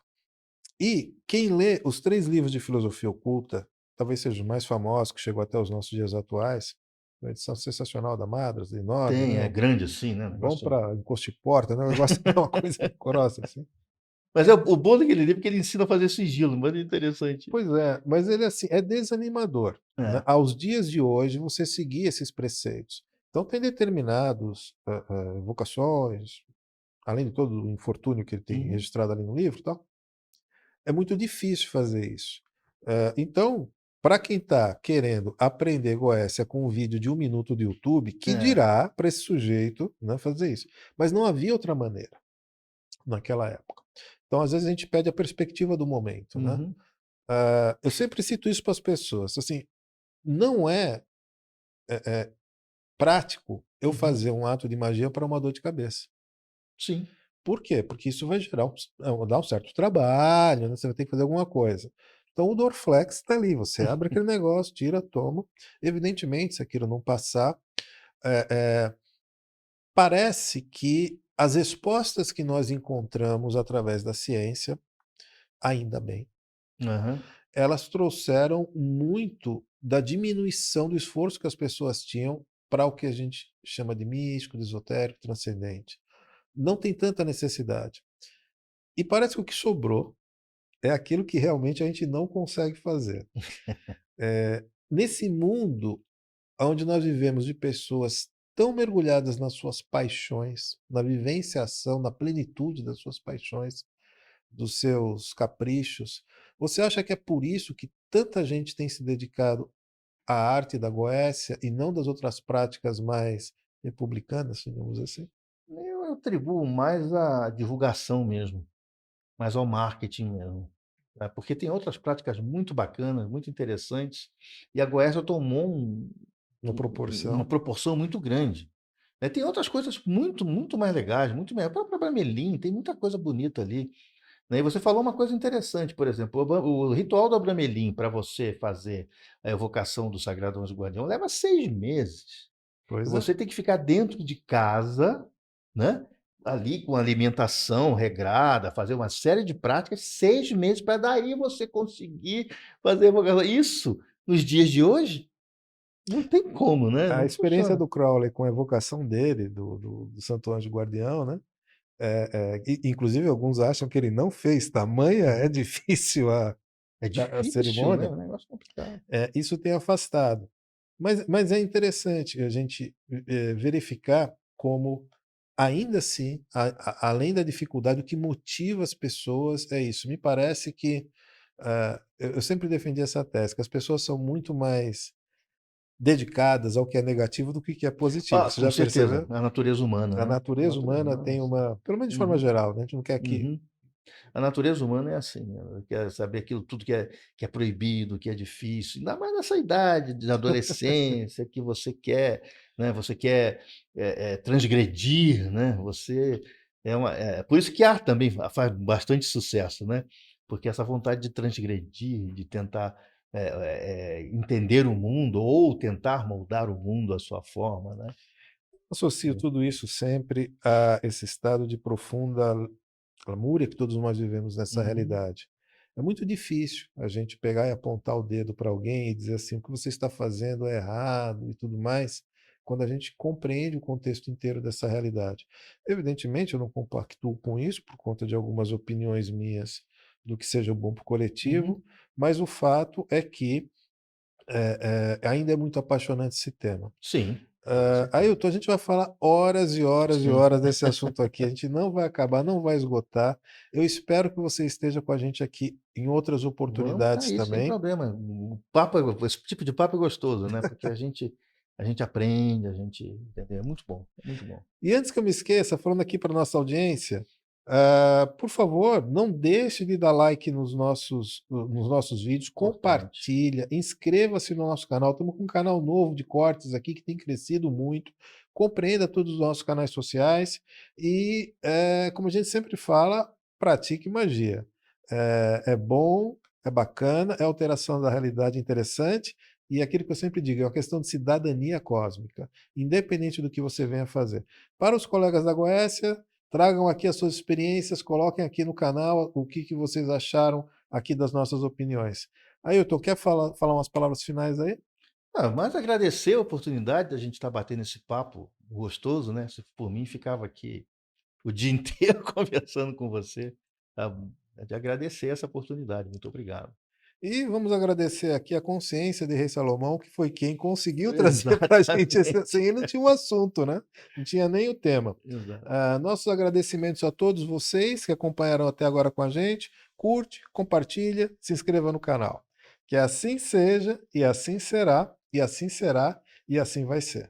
[SPEAKER 1] E quem lê os 3 livros de filosofia oculta, talvez seja o mais famoso, que chegou até os nossos dias atuais, uma edição sensacional da Madras, enorme,
[SPEAKER 2] Tem, é
[SPEAKER 1] né?
[SPEAKER 2] grande assim, né?
[SPEAKER 1] Bom
[SPEAKER 2] Negócio.
[SPEAKER 1] para encosto de porta, né? O negócio é uma coisa grossa, assim.
[SPEAKER 2] Mas é o bom daquele livro é que ele ensina a fazer sigilo, mas é interessante.
[SPEAKER 1] Pois é, mas ele assim, é desanimador, né?
[SPEAKER 2] É.
[SPEAKER 1] Aos dias de hoje, você seguir esses preceitos. Então, tem determinados vocações, além de todo o infortúnio que ele tem
[SPEAKER 2] Uhum.
[SPEAKER 1] registrado ali no livro, e tal, é muito difícil fazer isso. Então, para quem está querendo aprender Goécia com um vídeo de 1 minuto do YouTube, que
[SPEAKER 2] É.
[SPEAKER 1] dirá para esse sujeito, né, fazer isso? Mas não havia outra maneira naquela época. Então, às vezes, a gente pede a perspectiva do momento, né?
[SPEAKER 2] Uhum.
[SPEAKER 1] Eu sempre cito isso para as pessoas, assim, não é, prático eu
[SPEAKER 2] Uhum.
[SPEAKER 1] fazer um ato de magia para uma dor de cabeça.
[SPEAKER 2] Sim.
[SPEAKER 1] Por quê? Porque isso vai gerar dar um certo trabalho, né? Você vai ter que fazer alguma coisa. Então o Dorflex está ali, você abre aquele negócio, tira, toma. Evidentemente, se aquilo não passar, é, é, parece que as respostas que nós encontramos através da ciência, ainda bem,
[SPEAKER 2] Aham.
[SPEAKER 1] elas trouxeram muito da diminuição do esforço que as pessoas tinham para o que a gente chama de místico, de esotérico, transcendente. Não tem tanta necessidade. E parece que o que sobrou é aquilo que realmente a gente não consegue fazer. Nesse mundo onde nós vivemos de pessoas tão mergulhadas nas suas paixões, na vivenciação, na plenitude das suas paixões, dos seus caprichos, você acha que é por isso que tanta gente tem se dedicado à arte da Goécia e não das outras práticas mais republicanas, digamos assim?
[SPEAKER 2] Eu atribuo mais à divulgação mesmo, mais ao marketing mesmo, né, porque tem outras práticas muito bacanas, muito interessantes, e a Goécia tomou
[SPEAKER 1] Na
[SPEAKER 2] uma
[SPEAKER 1] proporção.
[SPEAKER 2] proporção muito grande, né. Tem outras coisas muito, muito mais legais, muito melhor. O próprio Abramelin tem muita coisa bonita ali, né. E você falou uma coisa interessante, por exemplo, o ritual do Abramelin para você fazer a evocação do Sagrado Anjo Guardião leva 6 meses. E
[SPEAKER 1] Pois é.
[SPEAKER 2] você tem que ficar dentro de casa, né, ali com alimentação regrada, fazer uma série de práticas, 6 meses para daí você conseguir fazer a evocação. Isso, nos dias de hoje, não tem como, né,
[SPEAKER 1] A
[SPEAKER 2] não
[SPEAKER 1] experiência
[SPEAKER 2] funciona.
[SPEAKER 1] do Crowley com a evocação dele, do Santo Anjo Guardião, né? Inclusive, alguns acham que ele não fez, tamanha é difícil
[SPEAKER 2] É
[SPEAKER 1] a
[SPEAKER 2] difícil, né?
[SPEAKER 1] cerimônia.
[SPEAKER 2] É um negócio complicado.
[SPEAKER 1] Isso tem afastado. Mas é interessante a gente verificar como, ainda assim, além da dificuldade, o que motiva as pessoas é isso. Me parece que eu sempre defendi essa tese, que as pessoas são muito mais dedicadas ao que é negativo do que é positivo.
[SPEAKER 2] Ah,
[SPEAKER 1] Você
[SPEAKER 2] com
[SPEAKER 1] já
[SPEAKER 2] certeza,
[SPEAKER 1] percebeu?
[SPEAKER 2] a natureza humana,
[SPEAKER 1] A
[SPEAKER 2] né? A
[SPEAKER 1] natureza
[SPEAKER 2] natureza
[SPEAKER 1] humana
[SPEAKER 2] humana é
[SPEAKER 1] tem
[SPEAKER 2] assim.
[SPEAKER 1] uma, pelo menos de forma
[SPEAKER 2] Uhum,
[SPEAKER 1] geral, né? A gente não quer que.
[SPEAKER 2] uhum. A natureza humana é assim, né? Ela quer saber aquilo tudo que é proibido, que é difícil, ainda mais nessa idade de adolescência que você quer, né? Você quer transgredir, né? Por isso que a arte também faz bastante sucesso, né? Porque essa vontade de transgredir, de tentar entender o mundo ou tentar moldar o mundo à sua forma, né?
[SPEAKER 1] Associo tudo isso sempre a esse estado de profunda lamúria que todos nós vivemos nessa
[SPEAKER 2] Uhum,
[SPEAKER 1] realidade. É muito difícil a gente pegar e apontar o dedo para alguém e dizer assim, o que você está fazendo é errado e tudo mais, quando a gente compreende o contexto inteiro dessa realidade. Evidentemente, eu não compactuo com isso por conta de algumas opiniões minhas do que seja bom para o coletivo,
[SPEAKER 2] uhum.
[SPEAKER 1] mas o fato é que ainda é muito apaixonante esse tema.
[SPEAKER 2] Sim, com certeza.
[SPEAKER 1] Ailton, a gente vai falar horas e horas e
[SPEAKER 2] Sim.
[SPEAKER 1] horas desse assunto aqui. A gente não vai acabar, não vai esgotar. Eu espero que você esteja com a gente aqui em outras
[SPEAKER 2] Vamos estar
[SPEAKER 1] oportunidades
[SPEAKER 2] aí sem
[SPEAKER 1] também.
[SPEAKER 2] problema. O papo esse tipo de papo é gostoso, né, porque a gente aprende, a gente entendeu, é muito bom, é muito bom.
[SPEAKER 1] E antes que eu me esqueça, falando aqui para nossa audiência, por favor, não deixe de dar like nos nossos vídeos,
[SPEAKER 2] Importante.
[SPEAKER 1] compartilha, inscreva-se no nosso canal. Estamos com um canal novo de cortes aqui que tem crescido muito. Compreenda todos os nossos canais sociais e, como a gente sempre fala, pratique magia. É bom, é bacana, é alteração da realidade interessante e aquilo que eu sempre digo, é uma questão de cidadania cósmica, independente do que você venha fazer. Para os colegas da Goécia, tragam aqui as suas experiências, coloquem aqui no canal o que vocês acharam aqui das nossas opiniões. Ailton, quer falar umas palavras finais aí?
[SPEAKER 2] Ah, mas agradecer a oportunidade da gente estar batendo esse papo gostoso, né, se por mim ficava aqui o dia inteiro conversando com você, tá, é de agradecer essa oportunidade, muito obrigado.
[SPEAKER 1] E vamos agradecer aqui a consciência de Rei Salomão, que foi quem conseguiu trazer para a gente sem
[SPEAKER 2] Exatamente,
[SPEAKER 1] ele não tinha um assunto, né? Não tinha nem o tema.
[SPEAKER 2] exato.
[SPEAKER 1] Nossos agradecimentos a todos vocês que acompanharam até agora com a gente. Curte, compartilha, se inscreva no canal. Que assim seja, e assim será, e assim será, e assim vai ser.